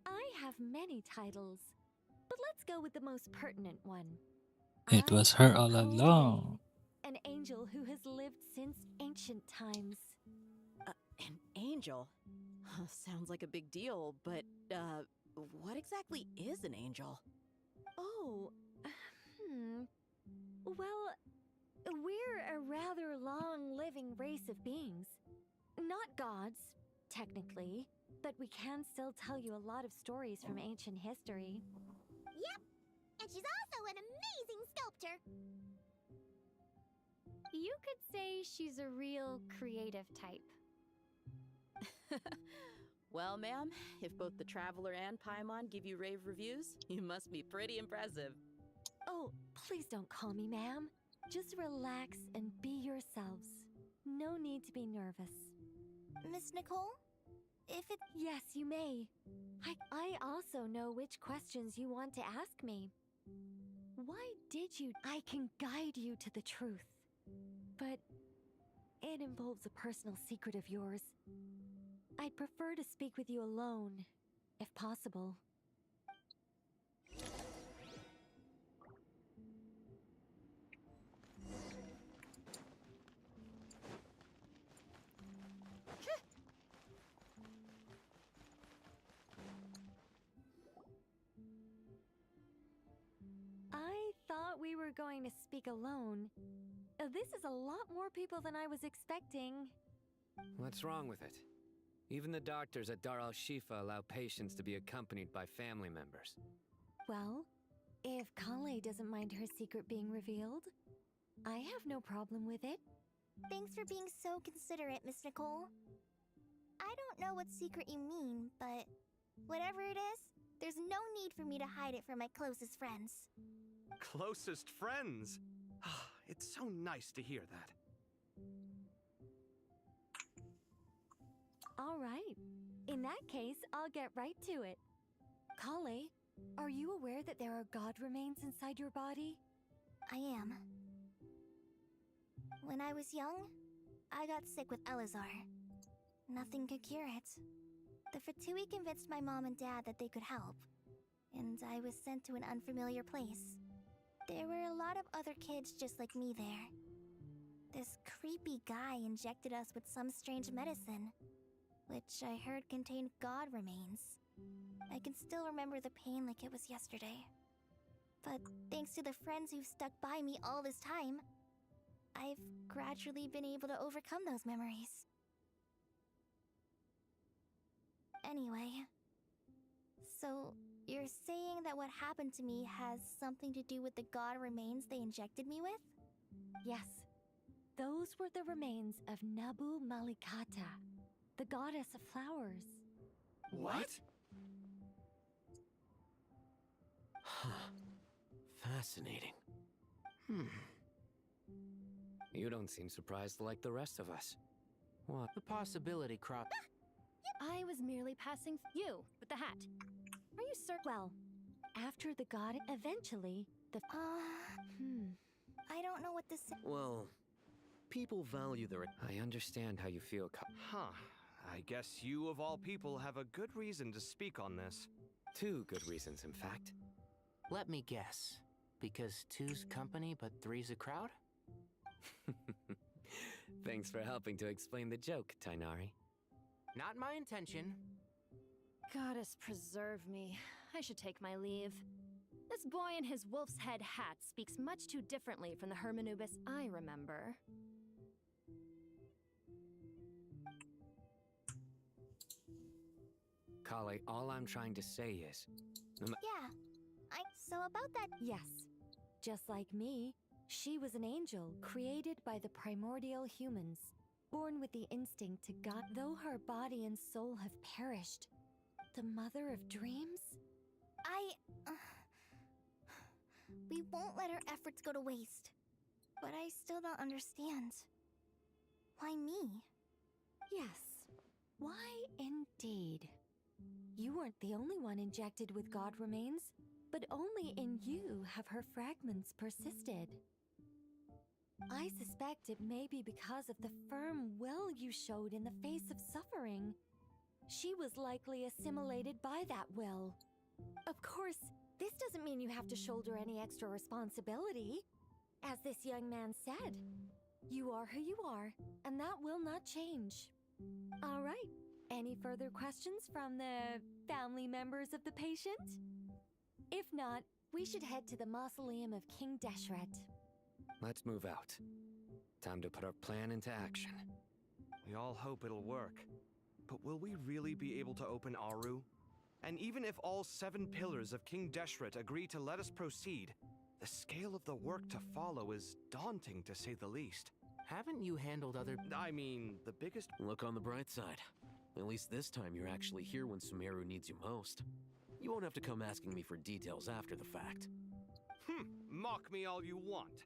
Speaker 2: I have many titles, but let's go with the most pertinent one.
Speaker 4: It was her all along.
Speaker 2: An angel who has lived since ancient times.
Speaker 11: An angel? Sounds like a big deal, but, what exactly is an angel?
Speaker 2: Oh, Well, we're a rather long-living race of beings. Not gods, technically, but we can still tell you a lot of stories from ancient history.
Speaker 15: Yep, and she's also an amazing sculptor.
Speaker 6: You could say she's a real creative type.
Speaker 11: Well, ma'am, if both the Traveler and Paimon give you rave reviews, you must be pretty impressive.
Speaker 2: Oh, please don't call me ma'am. Just relax and be yourselves. No need to be nervous.
Speaker 15: Miss Nicole? If it...
Speaker 2: Yes, you may. I also know which questions you want to ask me. Why did you... I can guide you to the truth. But it involves a personal secret of yours. I'd prefer to speak with you alone, if possible. I thought we were going to speak alone. This is a lot more people than I was expecting.
Speaker 9: What's wrong with it? Even the doctors at Dar al-Shifa allow patients to be accompanied by family members.
Speaker 2: Well, if Kale doesn't mind her secret being revealed, I have no problem with it.
Speaker 15: Thanks for being so considerate, Miss Nicole. I don't know what secret you mean, but whatever it is, there's no need for me to hide it from my closest friends.
Speaker 10: Closest friends? It's so nice to hear that.
Speaker 6: All right. In that case, I'll get right to it. Kale, are you aware that there are god remains inside your body?
Speaker 15: I am. When I was young, I got sick with Elazar. Nothing could cure it. The Fatui convinced my mom and dad that they could help, and I was sent to an unfamiliar place. There were a lot of other kids just like me there. This creepy guy injected us with some strange medicine, which I heard contained god remains. I can still remember the pain like it was yesterday. But thanks to the friends who've stuck by me all this time, I've gradually been able to overcome those memories. Anyway, so you're saying that what happened to me has something to do with the god remains they injected me with?
Speaker 6: Yes. Those were the remains of Nabu Malikata, the goddess of flowers.
Speaker 9: What? Fascinating.
Speaker 14: You don't seem surprised like the rest of us. What? The possibility crop.
Speaker 6: I was merely passing you with the hat. Are you well, after the god, eventually, the...
Speaker 15: I don't know what this...
Speaker 9: Well, people value their...
Speaker 14: I understand how you feel.
Speaker 10: I guess you, of all people, have a good reason to speak on this.
Speaker 14: 2 good reasons, in fact. Let me guess. Because 2's company, but 3's a crowd?
Speaker 16: Thanks for helping to explain the joke, Tainari.
Speaker 14: Not my intention.
Speaker 6: Goddess preserve me. I should take my leave. This boy in his wolf's head hat speaks much too differently from the Hermanubis I remember.
Speaker 16: Kale, all I'm trying to say is...
Speaker 15: Yeah, so about that...
Speaker 6: Yes. Just like me, she was an angel created by the primordial humans, born with the instinct to God. Though her body and soul have perished, the mother of dreams?
Speaker 15: We won't let our efforts go to waste. But I still don't understand. Why me?
Speaker 6: Yes. Why indeed? You weren't the only one injected with god remains, but only in you have her fragments persisted. I suspect it may be because of the firm will you showed in the face of suffering. She was likely assimilated by that will. Of course, this doesn't mean you have to shoulder any extra responsibility. As this young man said, you are who you are, and that will not change. All right. Any further questions from the family members of the patient? If not, we should head to the mausoleum of King Deshret.
Speaker 16: Let's move out. Time to put our plan into action.
Speaker 10: We all hope it'll work. But will we really be able to open Aru? And even if all 7 pillars of King Deshret agree to let us proceed, the scale of the work to follow is daunting, to say the least.
Speaker 14: Haven't you handled other...
Speaker 10: I mean, the biggest...
Speaker 9: Look on the bright side. At least this time you're actually here when Sumeru needs you most. You won't have to come asking me for details after the fact.
Speaker 10: Mock me all you want.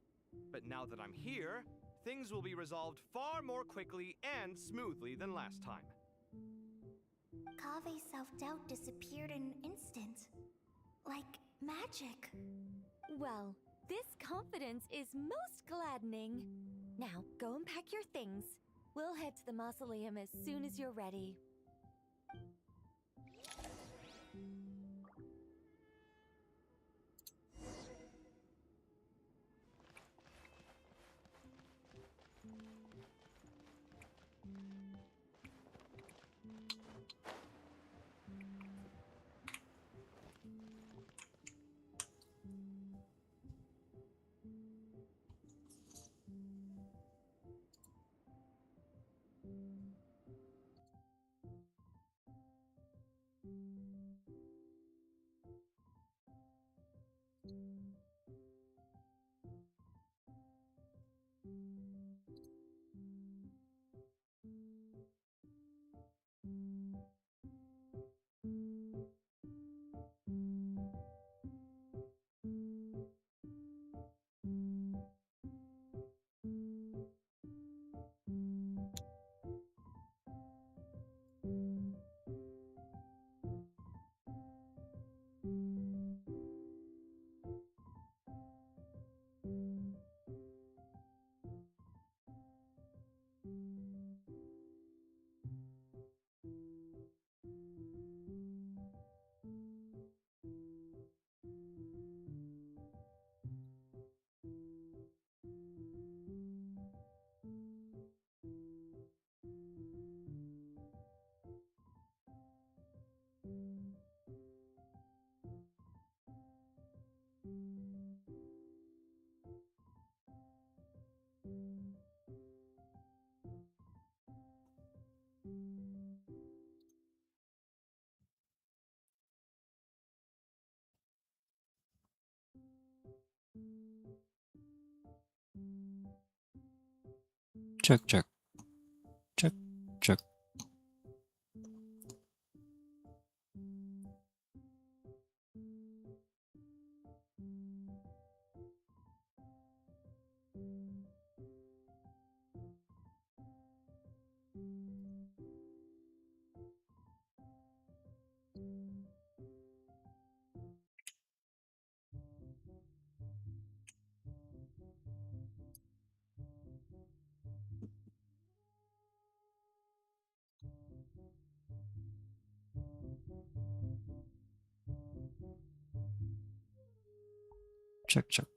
Speaker 10: But now that I'm here, things will be resolved far more quickly and smoothly than last time.
Speaker 15: Kave's self-doubt disappeared in an instant. Like magic.
Speaker 6: Well, this confidence is most gladdening. Now, go and pack your things. We'll head to the mausoleum as soon as you're ready.
Speaker 4: Check, check. Check, check. Check, check.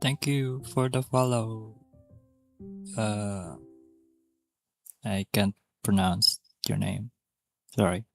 Speaker 4: Thank you for the follow. Uh, I can't pronounce your name. Sorry.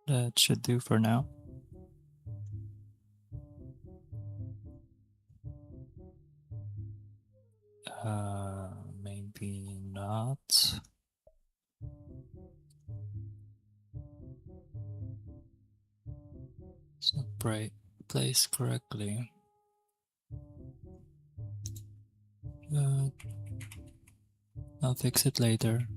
Speaker 4: That should do for now. Maybe not. It's not placed correctly. I'll fix it later.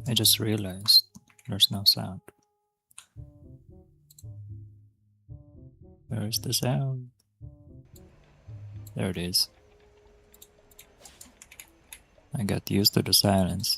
Speaker 4: I just realized there's no sound. Where's the sound? There it is. I got used to the silence.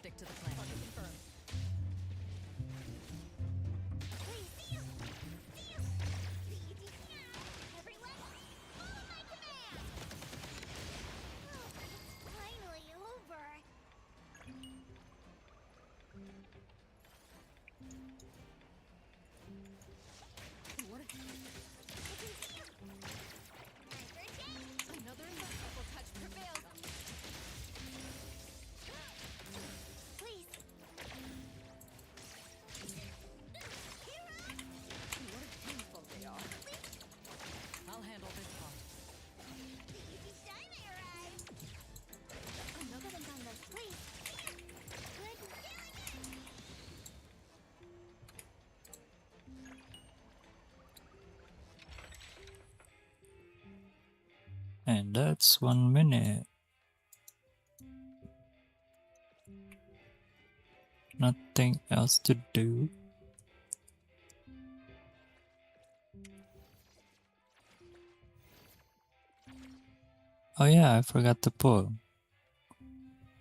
Speaker 5: Stick to the plan.
Speaker 15: Finally over.
Speaker 5: Another invisible touch prevails.
Speaker 15: Please.
Speaker 5: What a painful they are. I'll handle this part.
Speaker 15: Another on the please. Good.
Speaker 4: And that's 1 minute. Nothing else to do. Oh yeah, I forgot to pull.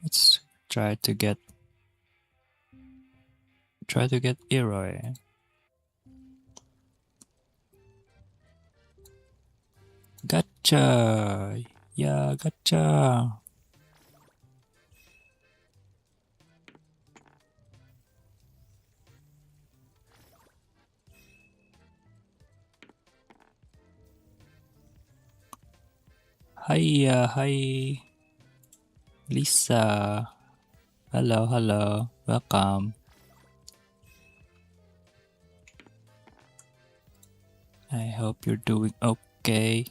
Speaker 4: Let's try to get Eroy. Gotcha! Yeah, gotcha! Hiya, hi! Lisa! Hello, hello, welcome. I hope you're doing okay.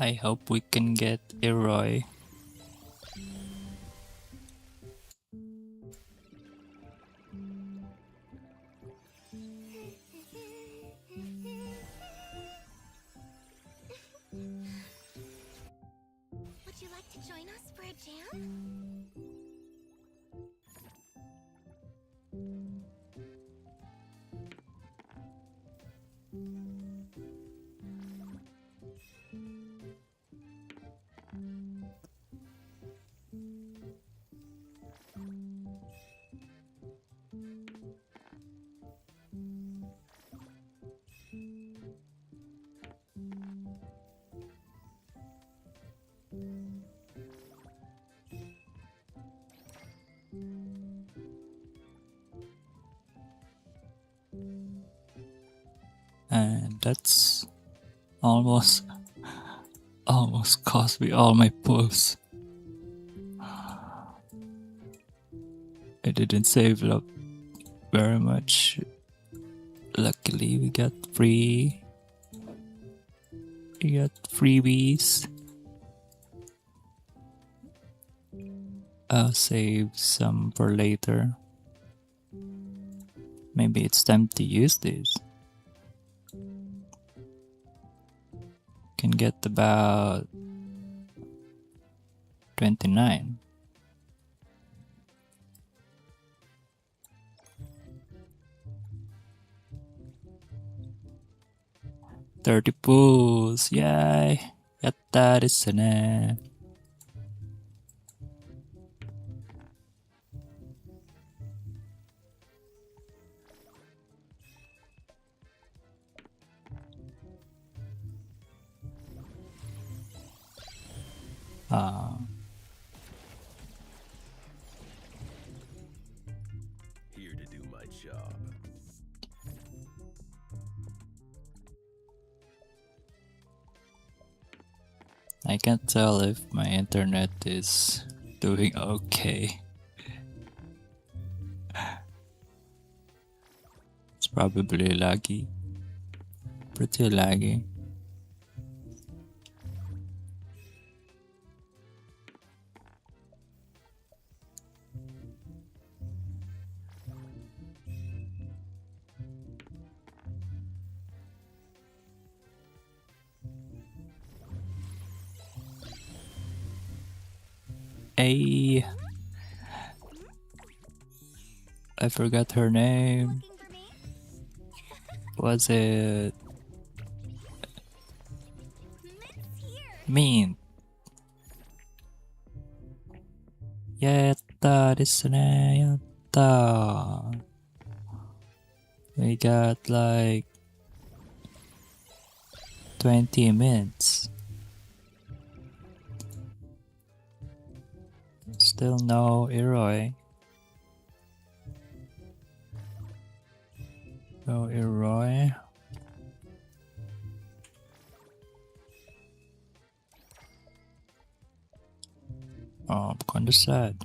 Speaker 4: I hope we can get Eroy.
Speaker 15: Would you like to join us for a jam?
Speaker 4: that's almost cost me all my posts. I didn't save up very much. Luckily, we got freebies. I'll save some for later. Maybe it's time to use this. Can get about 29. $30 pools, yay! Yatta desu ne.
Speaker 1: Here to do my job.
Speaker 4: I can't tell if my internet is doing okay. It's probably laggy. Pretty laggy. Hey, I forgot her name. Was it Mint? Yatta desu ne, yatta. We got like 20 minutes. Still no Iroi. No Iroi. Oh, I'm kinda sad.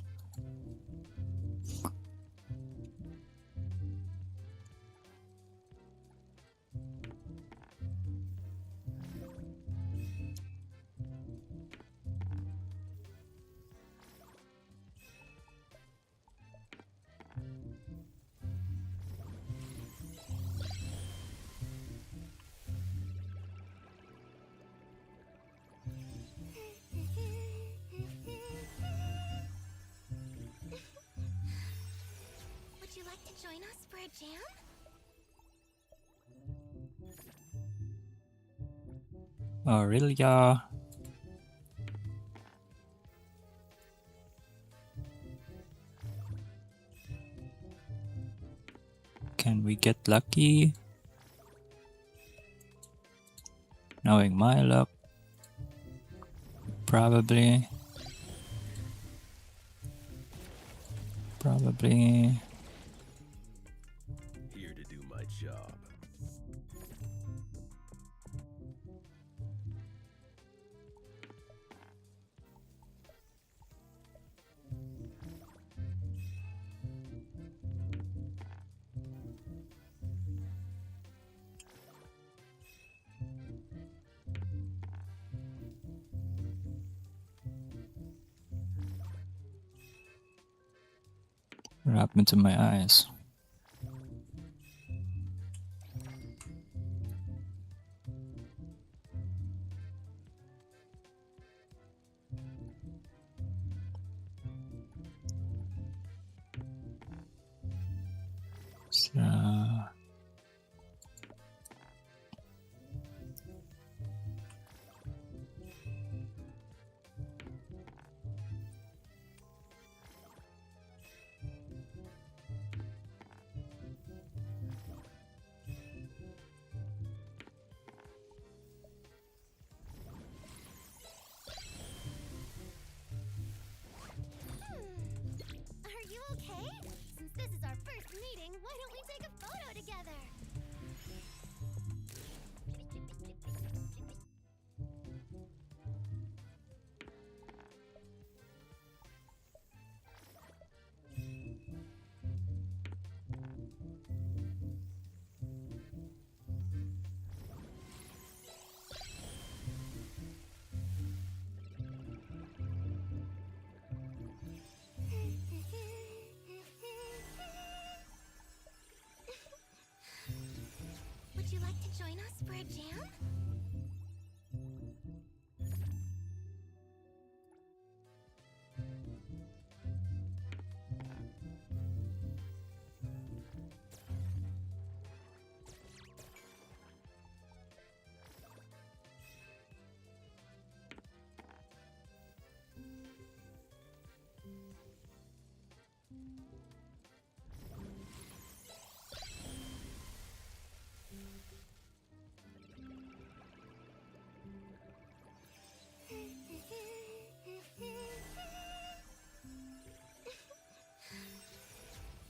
Speaker 2: Would you like to join us for a jam?
Speaker 4: Aurelia. Can we get lucky? Knowing my luck, probably.
Speaker 1: Here to do my job.
Speaker 4: What happened to my eyes?
Speaker 2: Are you okay? Since this is our first meeting, why don't we take a photo? a jam?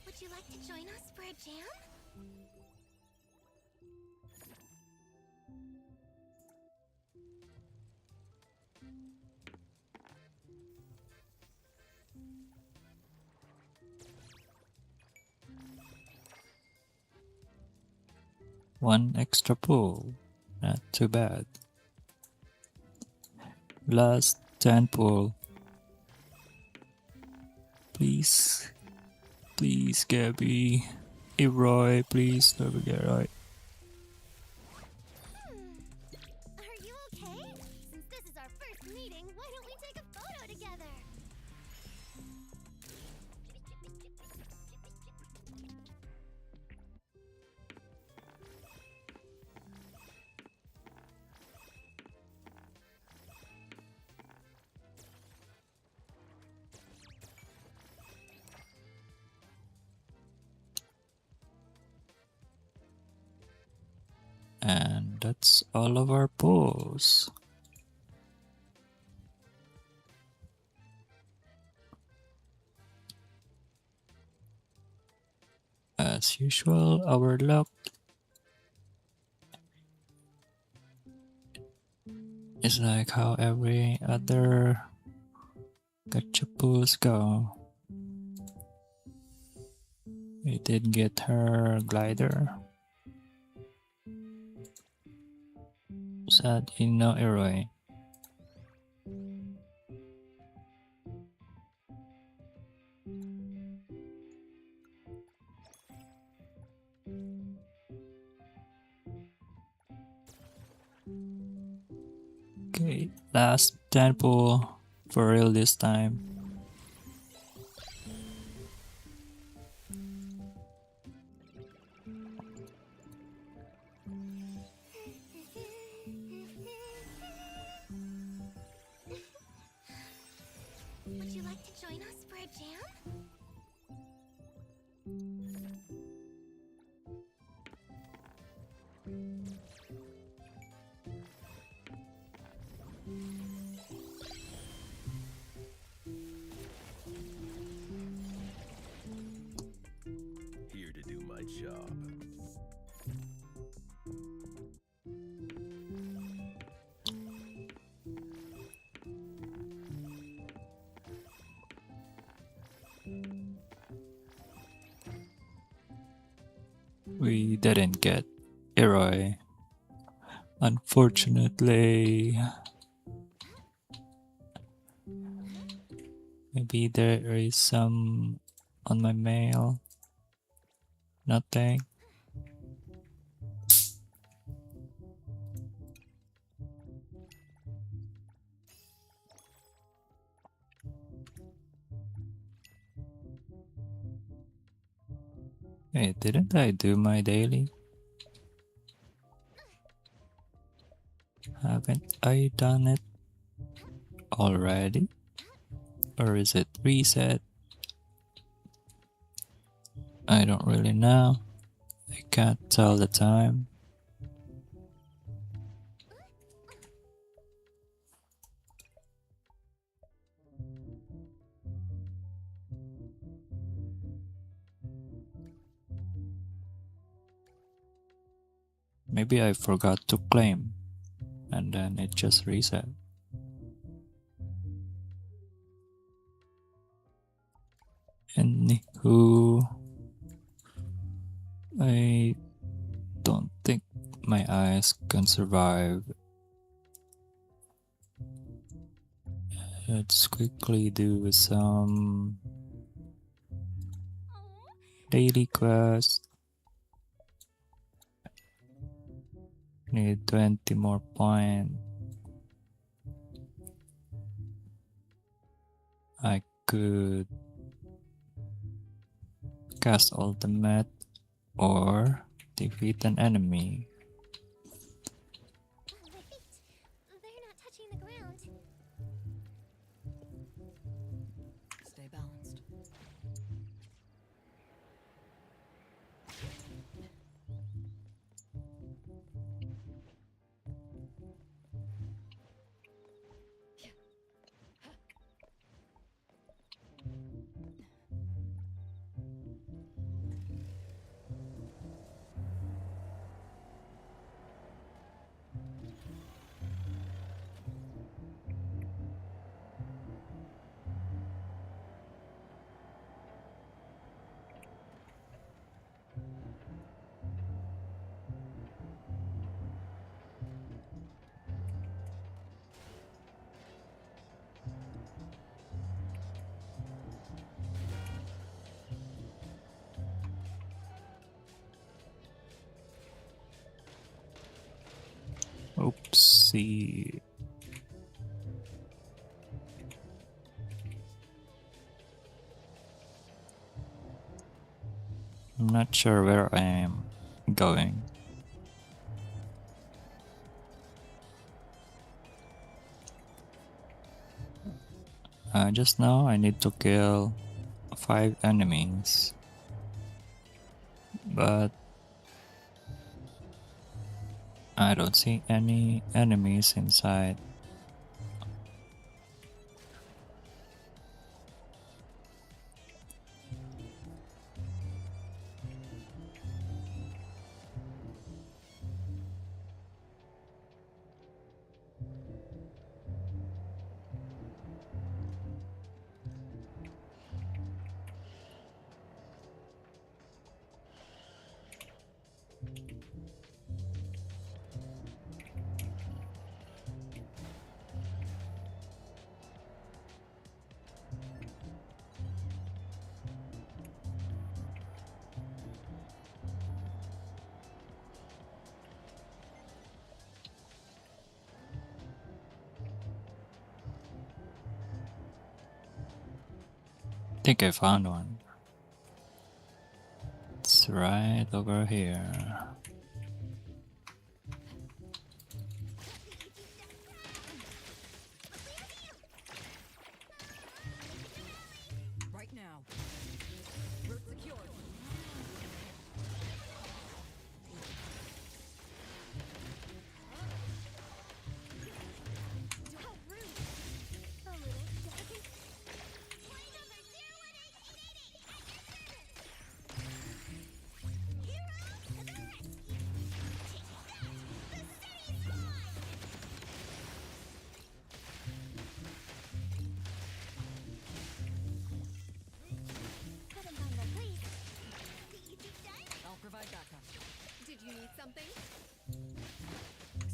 Speaker 2: Would you like to join us for a jam?
Speaker 4: One extra pull. Not too bad. Last 10 pull. Please. Please, Gabby. Roy, please. Don't forget Roy.
Speaker 2: Are you okay? Since this is our first meeting, why don't we take a photo together?
Speaker 4: And that's all of our pulls. As usual, our luck is like how every other gacha pulls go. We did get her glider. Sadly, no Eroi. Okay, last 10 pull for real this time.
Speaker 2: Would you like to join us for a jam?
Speaker 1: Here to do my job.
Speaker 4: We didn't get Eroi, unfortunately. Maybe there is some on my mail. Nothing. Hey, didn't I do my daily? Haven't I done it already? Or is it reset? I don't really know. I can't tell the time. Maybe I forgot to claim and then it just reset. Anywho, I don't think my eyes can survive. Let's quickly do some daily quest. Need 20 more points. I could cast ultimate or defeat an enemy.
Speaker 2: They're not touching the ground.
Speaker 13: Stay balanced.
Speaker 4: Oopsie. I'm not sure where I am going. Just now I need to kill 5 enemies. But I don't see any enemies inside. I think I found one. It's right over here.
Speaker 13: Right now. Route secured. I'll provide backup.
Speaker 2: Did you need something?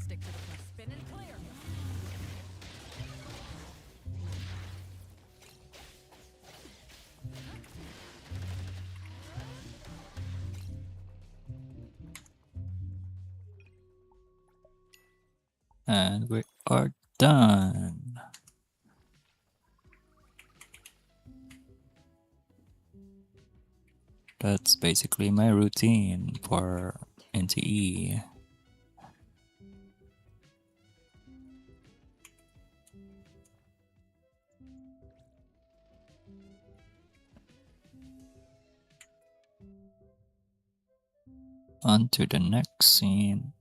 Speaker 13: Stick to the plan. Spin and clear.
Speaker 4: And we are done. That's basically my routine for NTE. On to the next scene.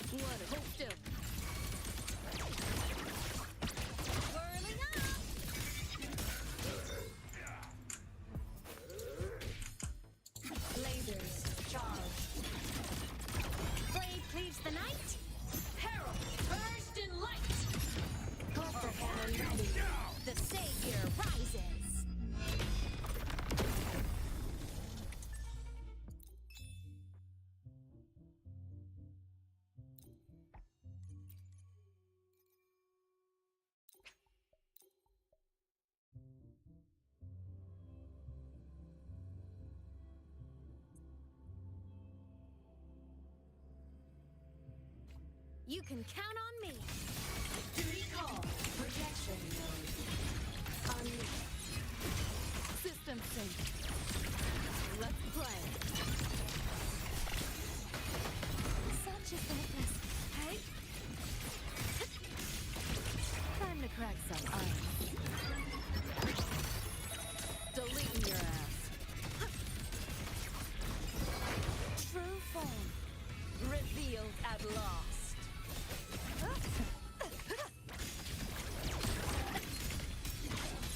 Speaker 11: What? Hold still.
Speaker 2: Whirling up! Lasers, charge. Blade cleaves the night. Herald, burst in light. Cluster cannon ready. The savior rises. You can count on me. Duty call. Projection mode. Unleash.
Speaker 11: System sync. Let's play.
Speaker 2: Such is the witness. Hey?
Speaker 11: Time to crack some ice. Deleting your ass.
Speaker 2: True form.
Speaker 11: Revealed at last.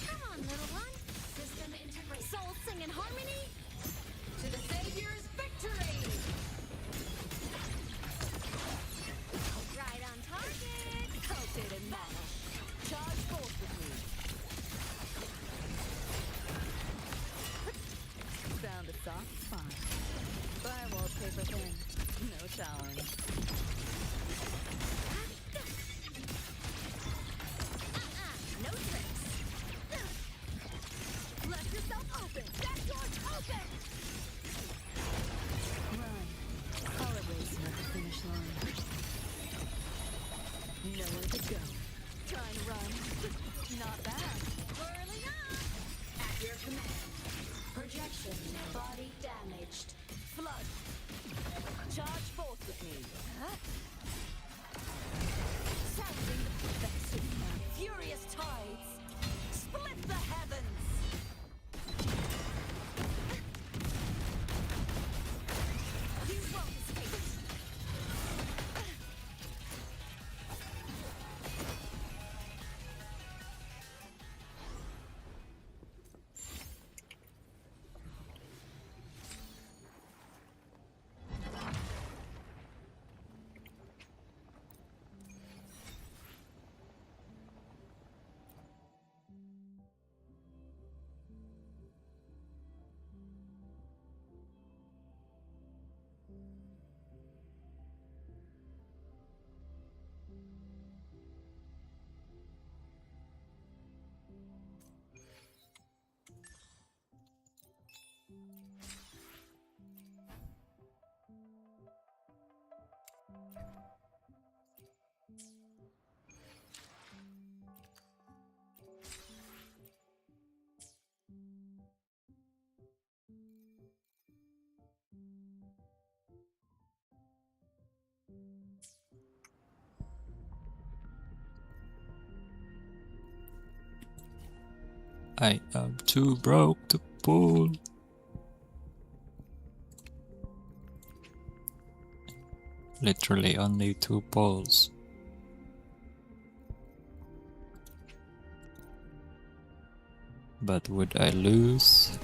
Speaker 2: Come on, little one. System integrate. Soul sing in harmony. To the savior's victory. Right on target.
Speaker 11: Coated in metal. Charge forth with me. Found a soft spot. Firewall paper thin. No challenge.
Speaker 2: No tricks.
Speaker 11: Let yourself open. That door's open. Run. Call it racing at the finish line. Nowhere to go. Trying to run. Not bad.
Speaker 2: Whirling up. At your command. Projection. Body damaged.
Speaker 11: Flood. Charge forth with me.
Speaker 2: Sounding the perfection. Furious tides. Split the heavens. You won't escape.
Speaker 4: I am too broke to pull. Literally only 2 pulls. But would I lose?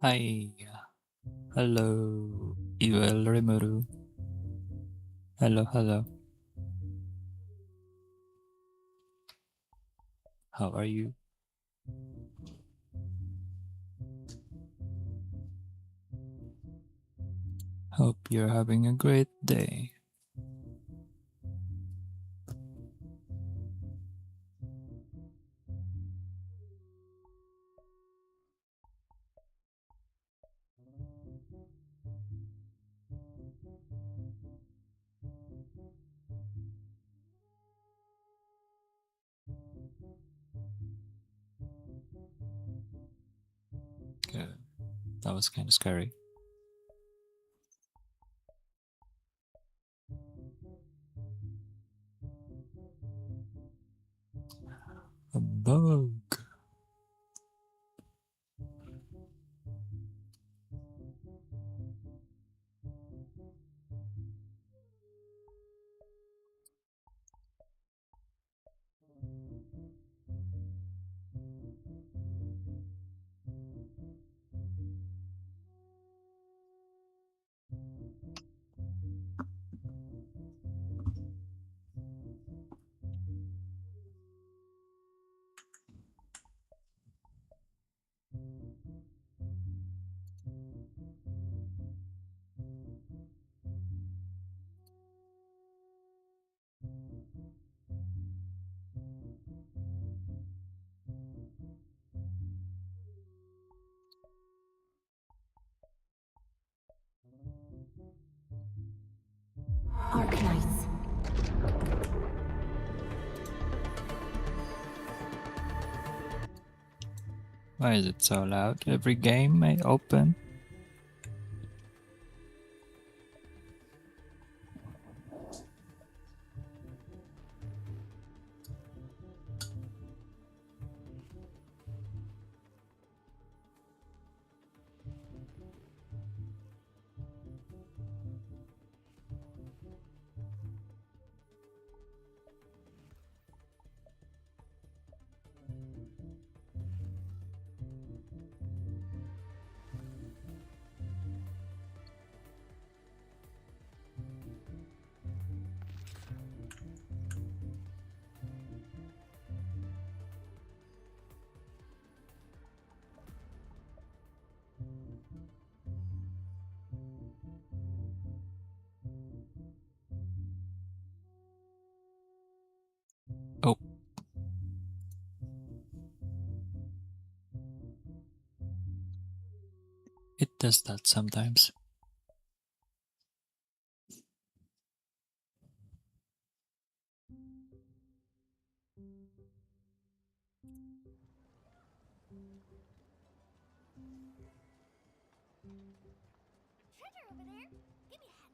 Speaker 4: Hi. Hello. Iwel Rimuru. Hello, hello. How are you? Hope you're having a great day. Good. That was kind of scary. A bug.
Speaker 2: Arknights.
Speaker 4: Why is it so loud? Every game I open. Oh. It does that sometimes.
Speaker 15: Treasure over there. Give me a hand.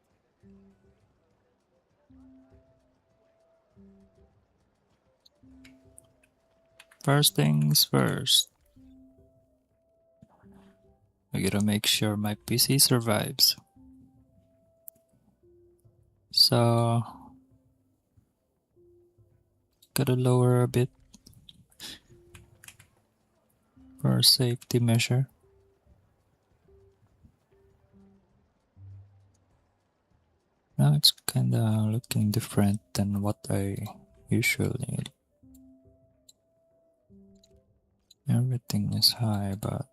Speaker 4: First things first. I gotta make sure my PC survives. So, gotta lower a bit for safety measure. Now it's kinda looking different than what I usually. Everything is high, but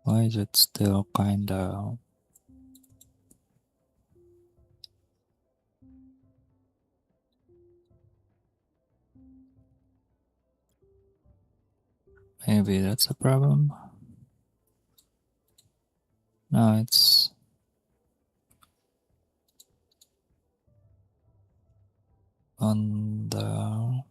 Speaker 4: why is it still kinda? Maybe that's a problem. No, it's on the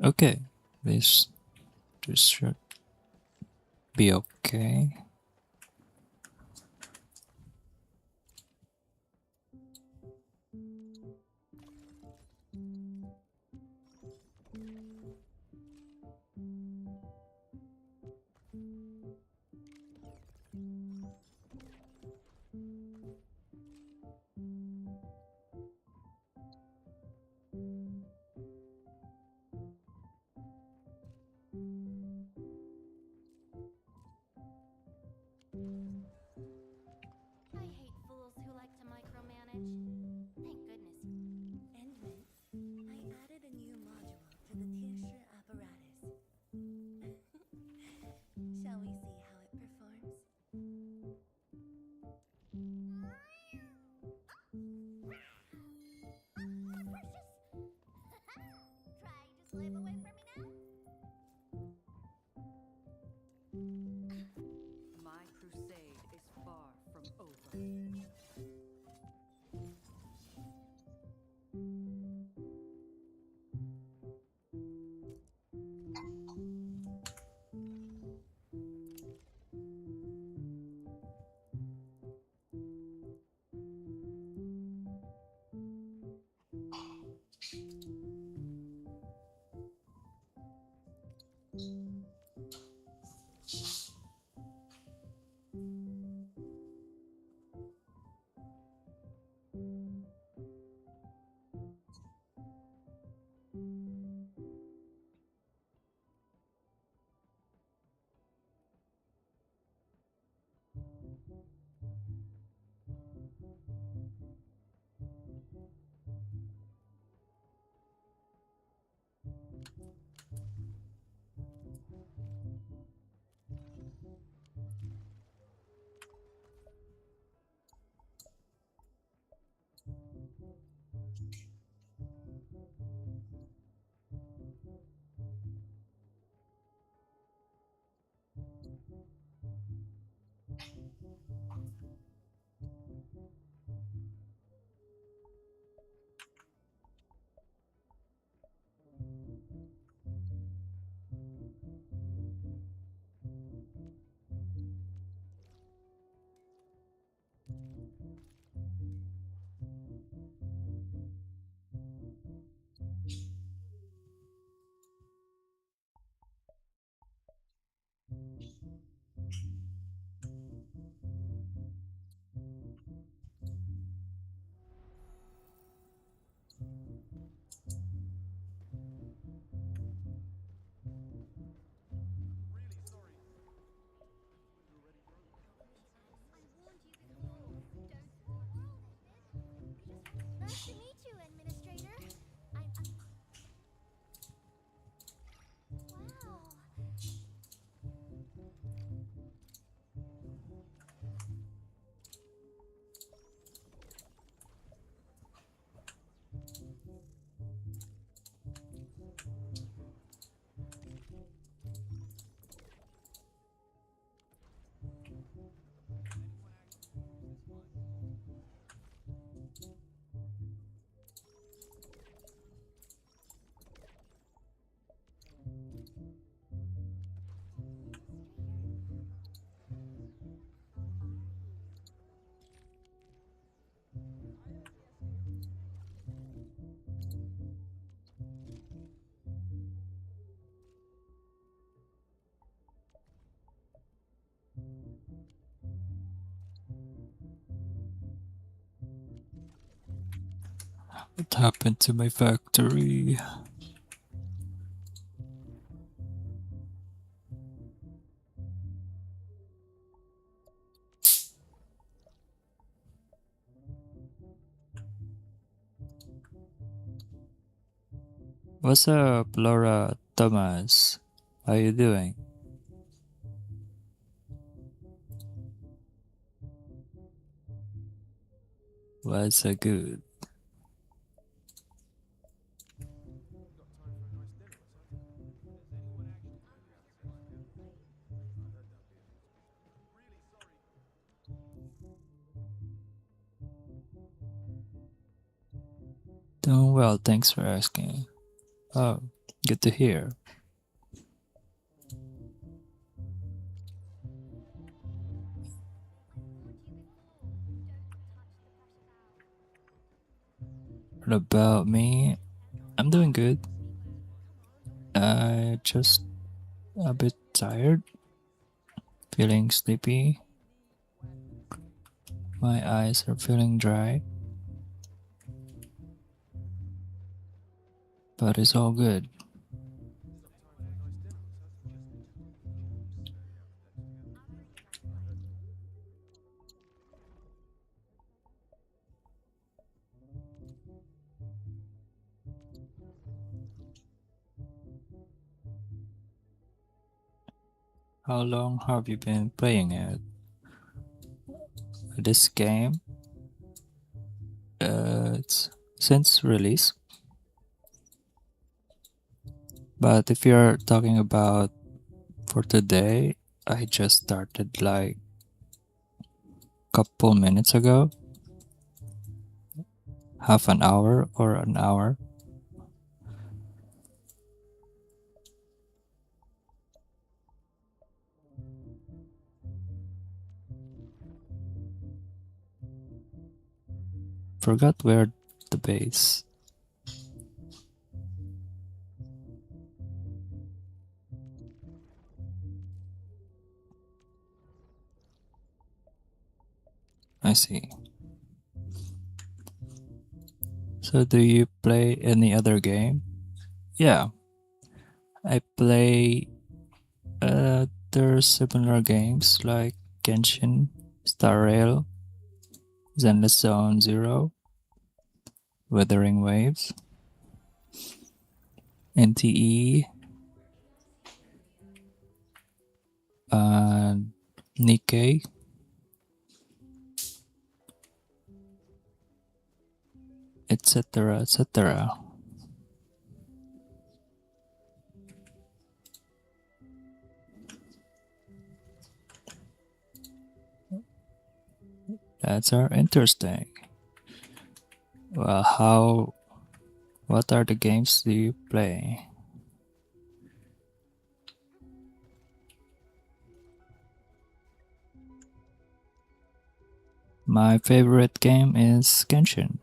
Speaker 4: okay. This should be okay. What happened to my factory? What's up, Laura Thomas? How you doing? What's so good? Doing well, thanks for asking. Oh, good to hear. What about me? I'm doing good. Just a bit tired, feeling sleepy. My eyes are feeling dry. But it's all good. How long have you been playing it? This game? It's since release. But if you're talking about for today, I just started like couple minutes ago. Half an hour or an hour. Forgot where the base. I see. So do you play any other game? Yeah, I play other similar games like Genshin, Star Rail, Zenless Zone Zero, Wuthering Waves, NTE, and Nikkei. Etc. etc. That's are interesting. Well, what are the games do you play? My favorite game is Genshin.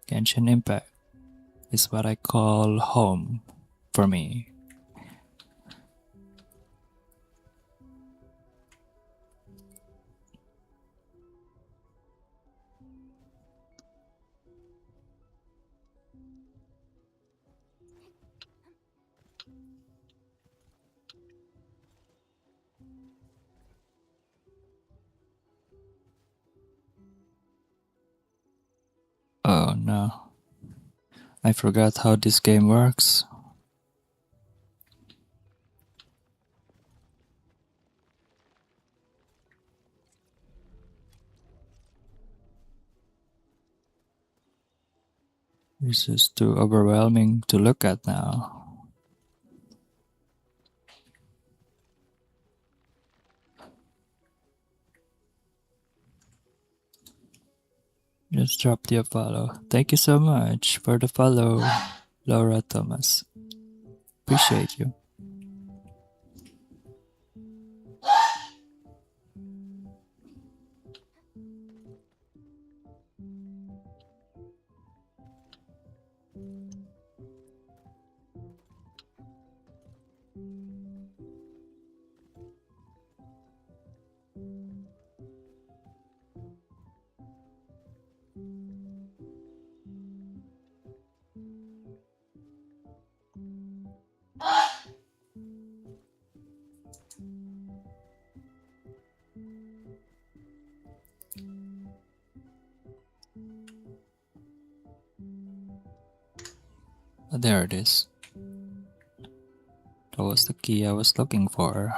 Speaker 4: Genshin Impact is what I call home for me. Oh no. I forgot how this game works. This is too overwhelming to look at now. Just dropped you a follow. Thank you so much for the follow, Laura Thomas. Appreciate you. There it is. That was the key I was looking for.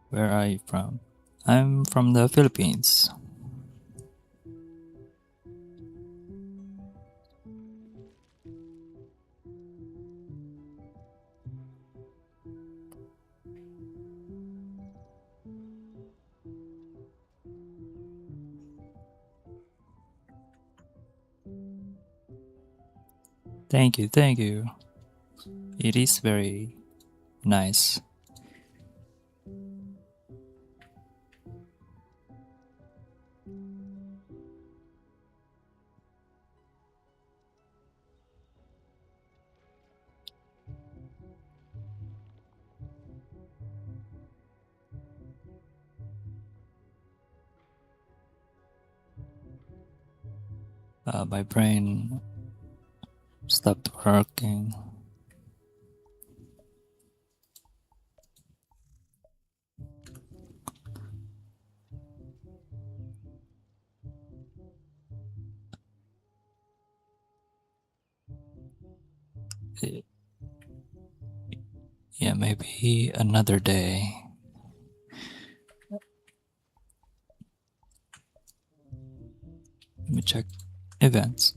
Speaker 4: Where are you from? I'm from the Philippines. Thank you, thank you. It is very nice. My brain stopped working. Yeah, maybe another day. Let me check events.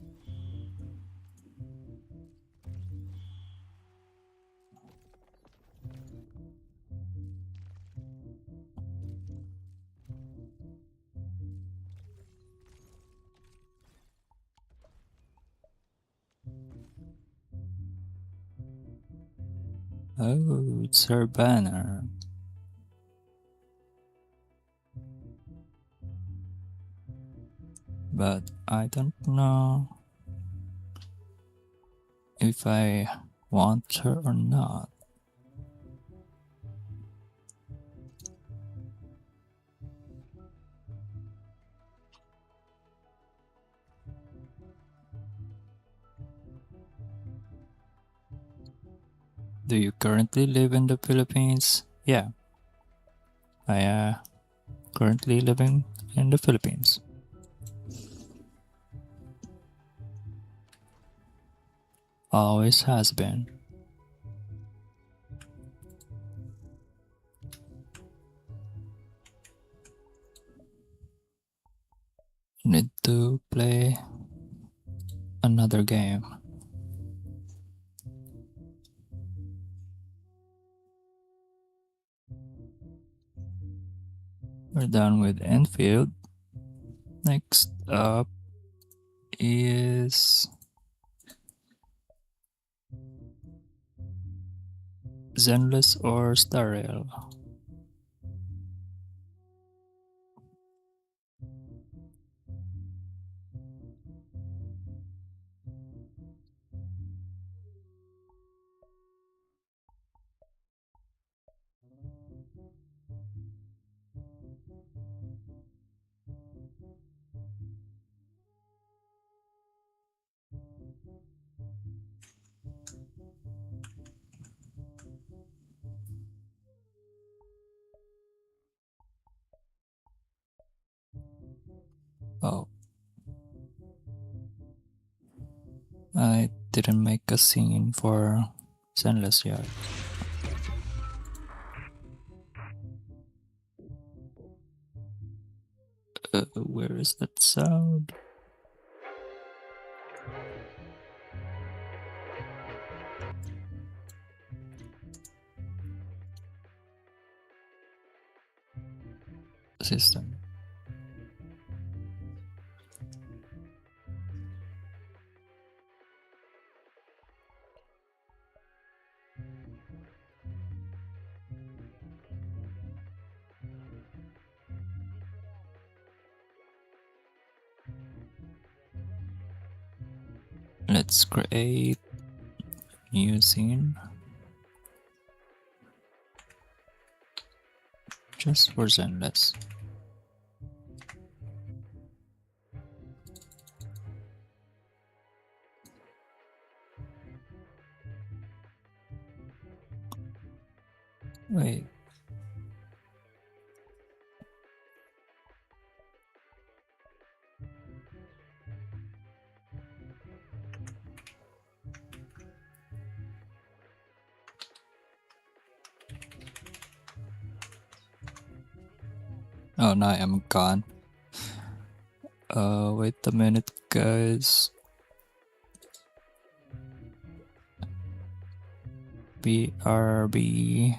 Speaker 4: Oh, it's her banner. But I don't know if I want her or not. Do you currently live in the Philippines? Yeah, I currently living in the Philippines. Always has been. Need to play another game. We're done with Enfield. Next up is Zenless or Star Rail. Oh, I didn't make a scene for Zenless yet. Where is that sound? System. Let's create new scene just for Zenless. Wait. Oh, no, I'm gone. Wait a minute, guys. BRB.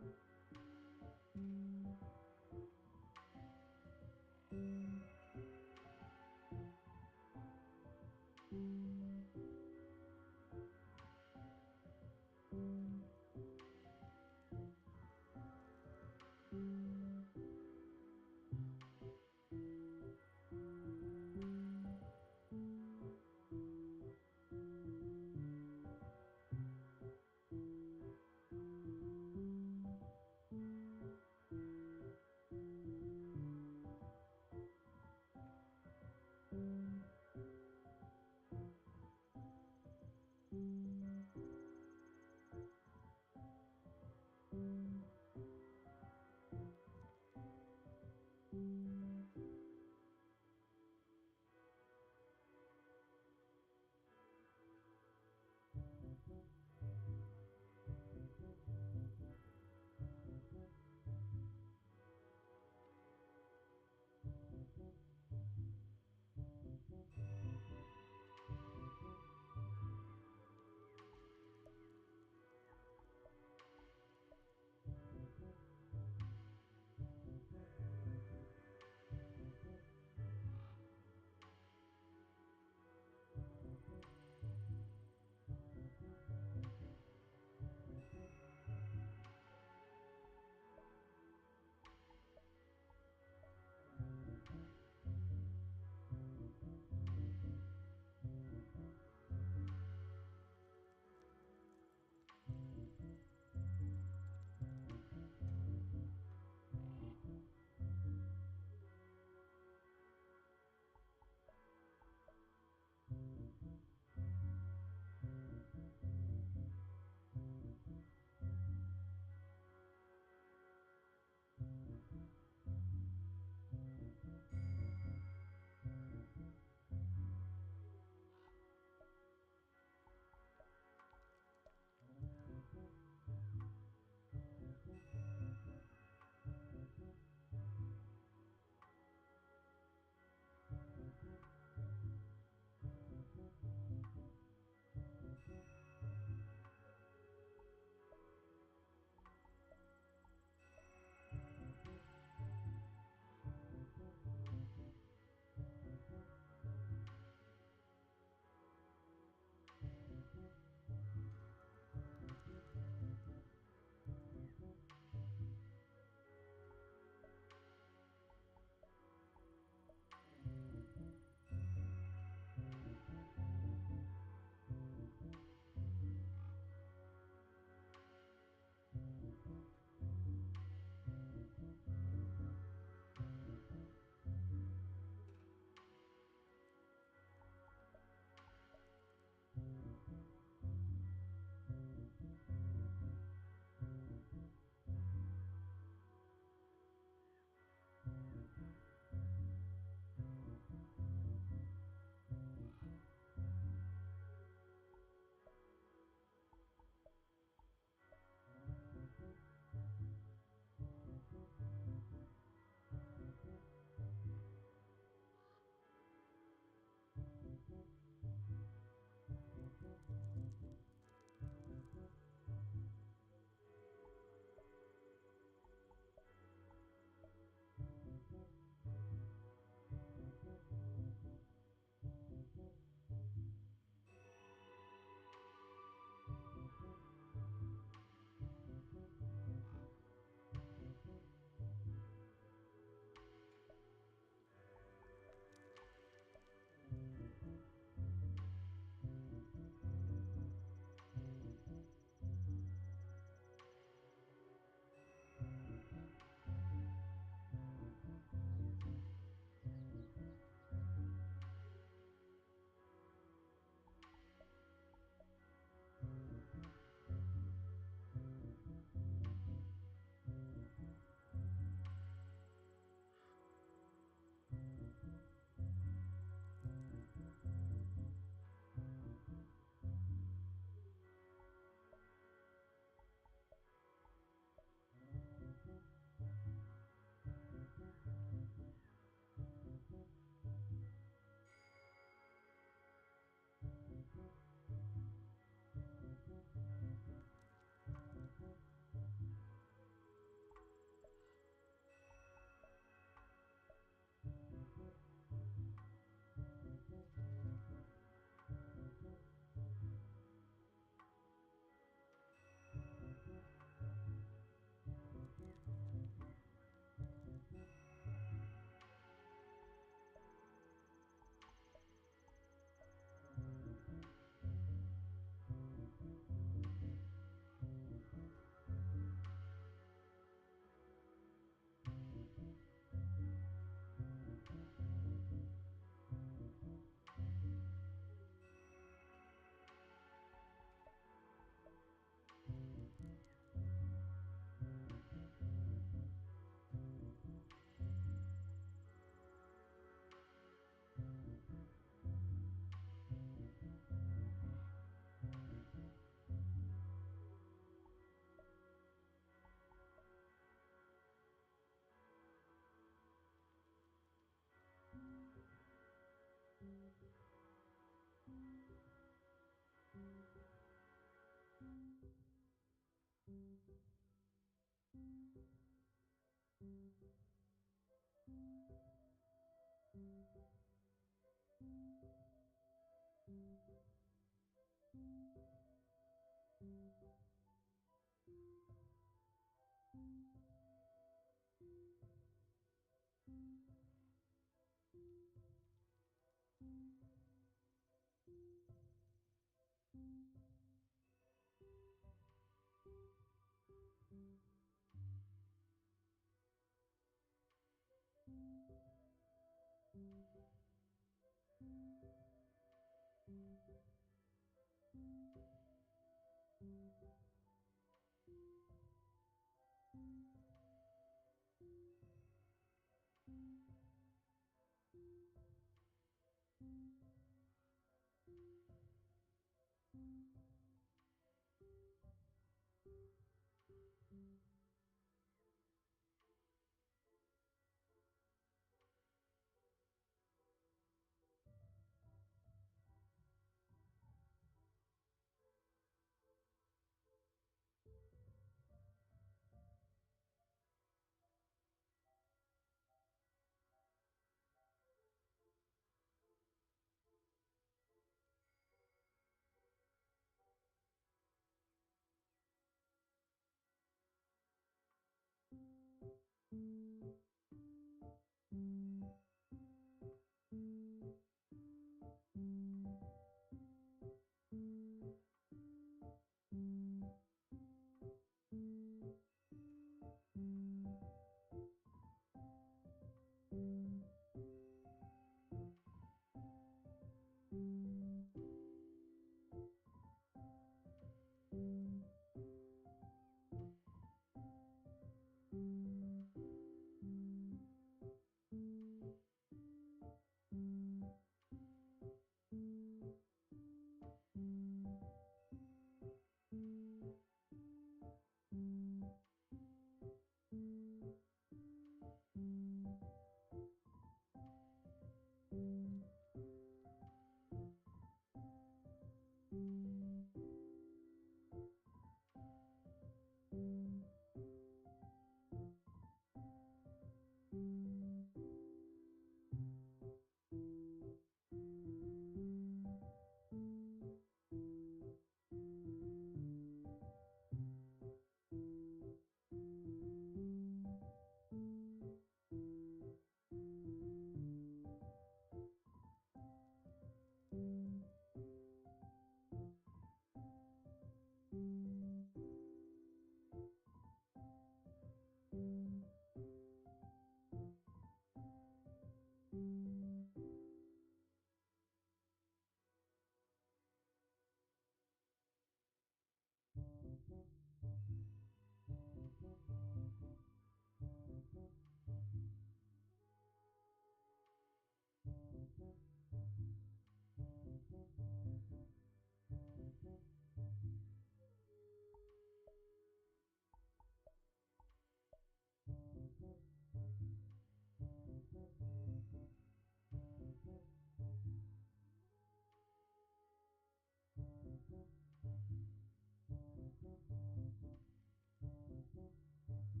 Speaker 2: You sure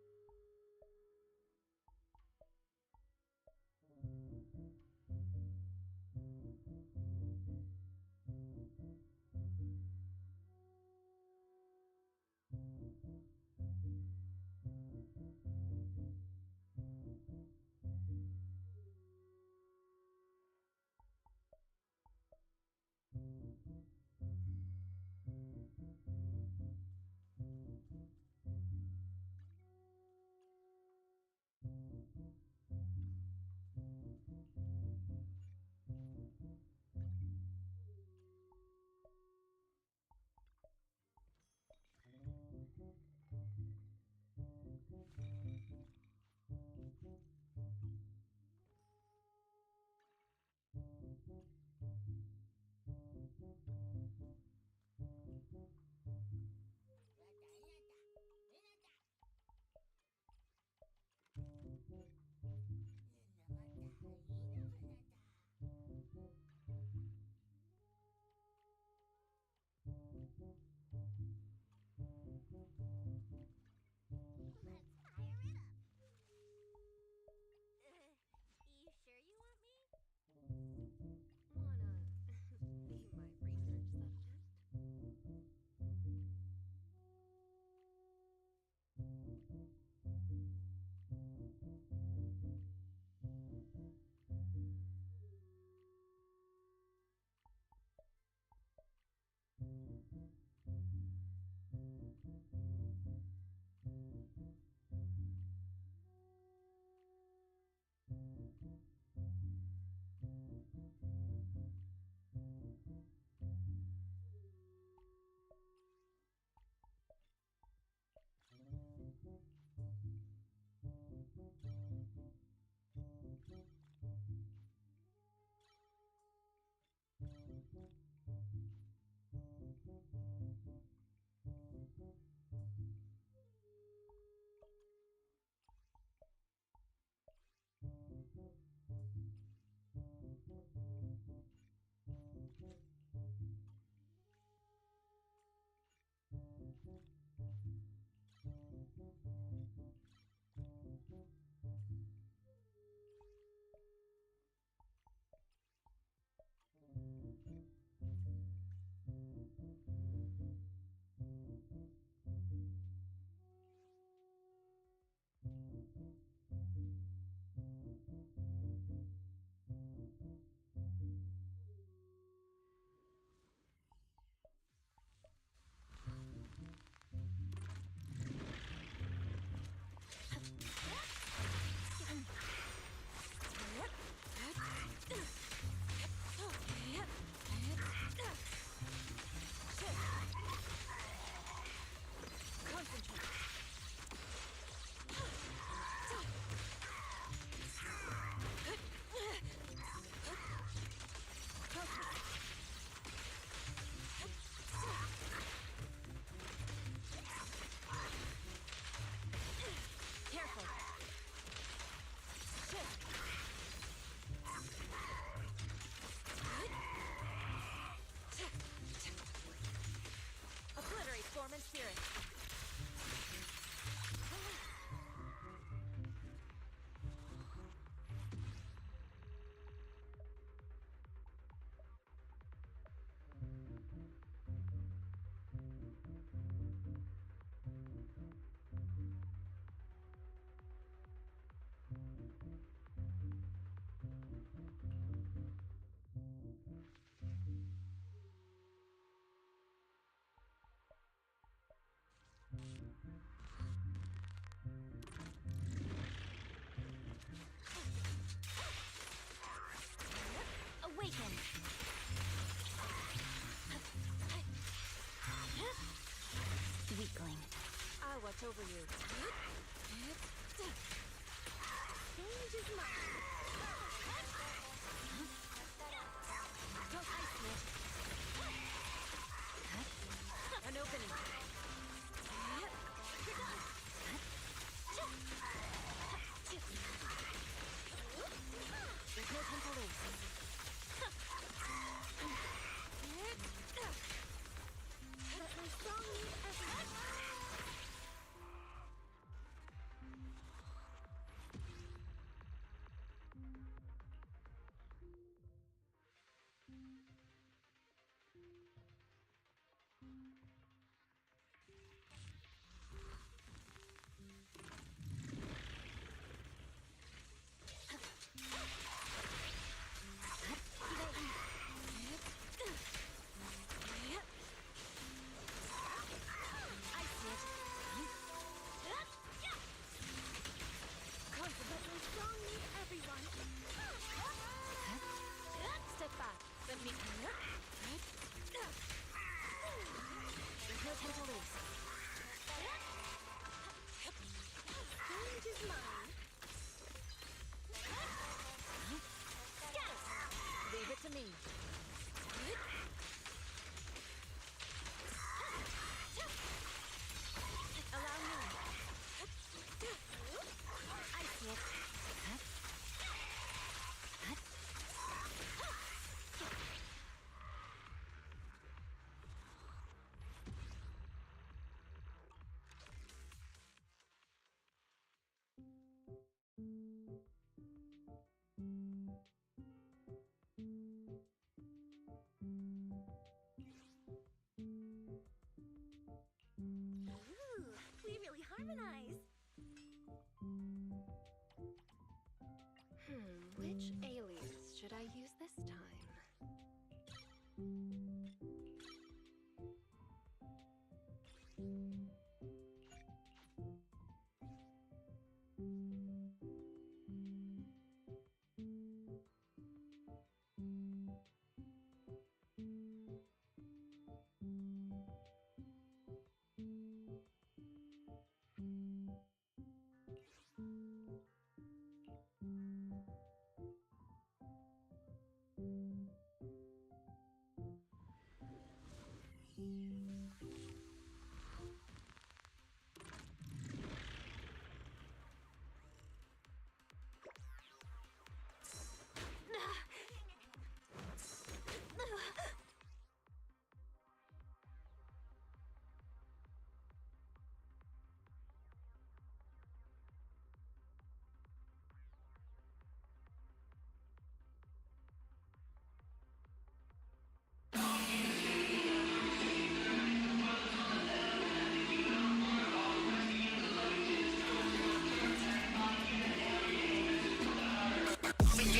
Speaker 2: you want me?
Speaker 6: Wanna be my research subject? Obliterate form and spirit.
Speaker 2: Awaken! Weakling.
Speaker 6: I'll watch over you.
Speaker 2: Change is mine. Ice Smith.
Speaker 6: An opening.
Speaker 2: There's no time to lose. Let my song meet everyone. organize.
Speaker 6: Which alias should I use this time?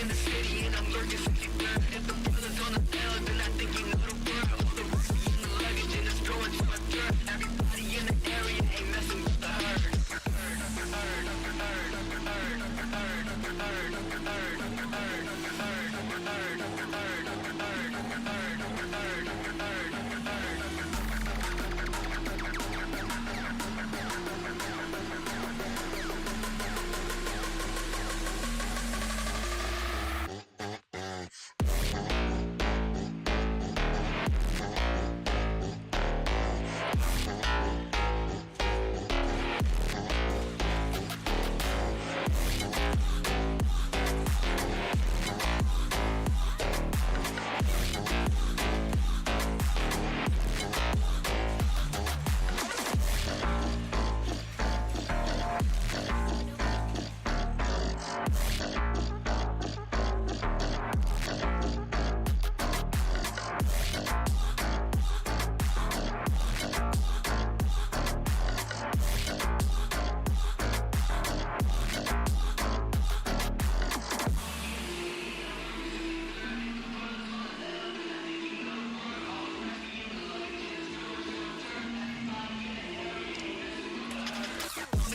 Speaker 17: In the city and I'm lurking since you learned. If the brothers on the bell, then I think you know the word. All the whiskey in the luggage and it's going to my dirt. Everybody in the area ain't messing with the herd.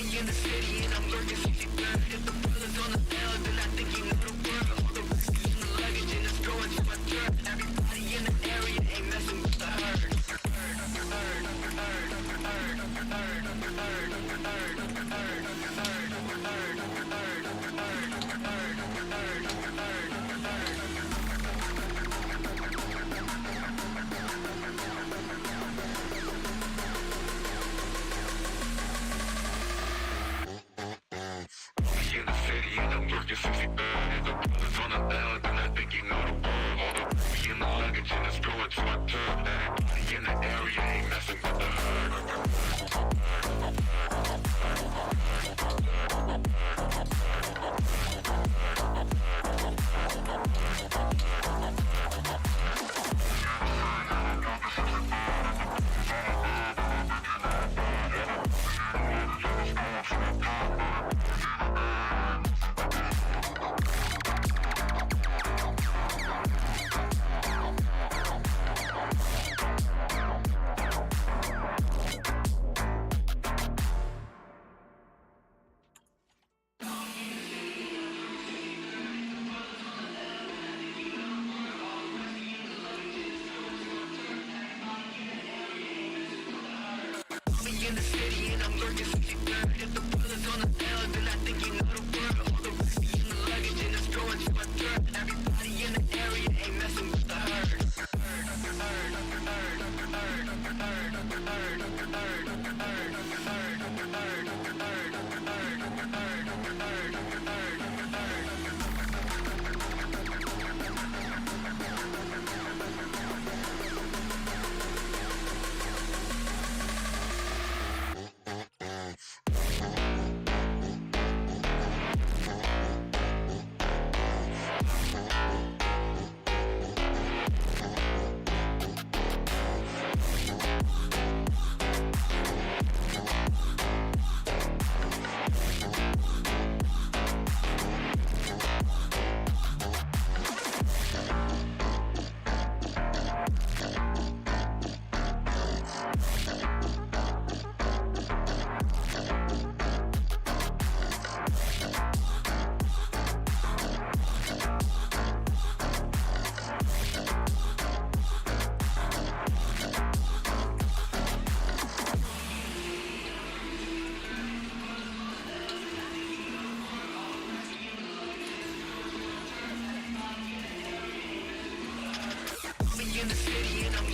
Speaker 17: In the city and I'm lurking since you learned. If the brothers on the bell, then I think you know the word. All the whiskey in the luggage and it's going to my dirt. Everybody in the area ain't messing with the herd. In the city and I'm lurking since you learned. If the brothers on the bell, then I think you know the word. All the whiskey in the luggage and it's going to my dirt. Everybody in the area ain't messing with the herd. In the city and I'm lurking since you learned. If the brothers on the bell, then I think you know the word. All the whiskey in the luggage and it's going to my dirt. Everybody in the area ain't messing with the herd.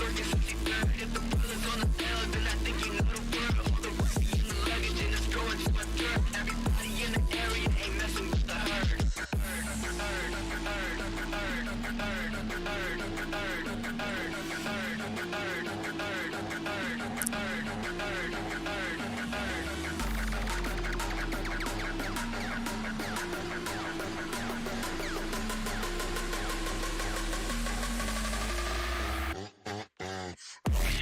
Speaker 17: lurking since he third. If the brother's on the tail, then I think you know the word. All the rusty in the luggage and it's going to a third. Everybody in the area ain't messing with the herd.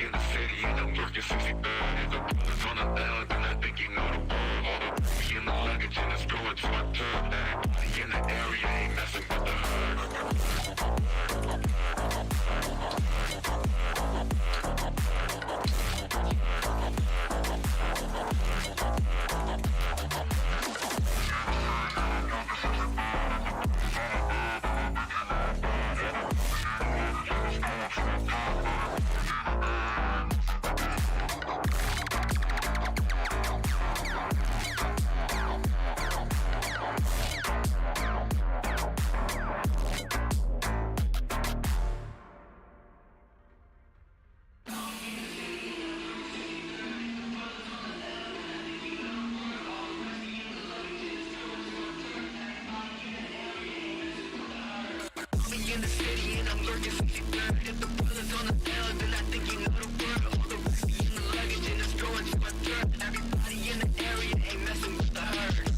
Speaker 17: In the city and I'm lurking since he third. If the brother's on the tail, then I think you know the word. All the rusty in the luggage and it's going to a third. Everybody in the area ain't messing with the in the city and I'm lurking since he third. If the brother's on the tail, then I think you know the word. All the rusty in the luggage and it's going to a third. Everybody in the area ain't messing with the herd.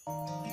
Speaker 17: Bye.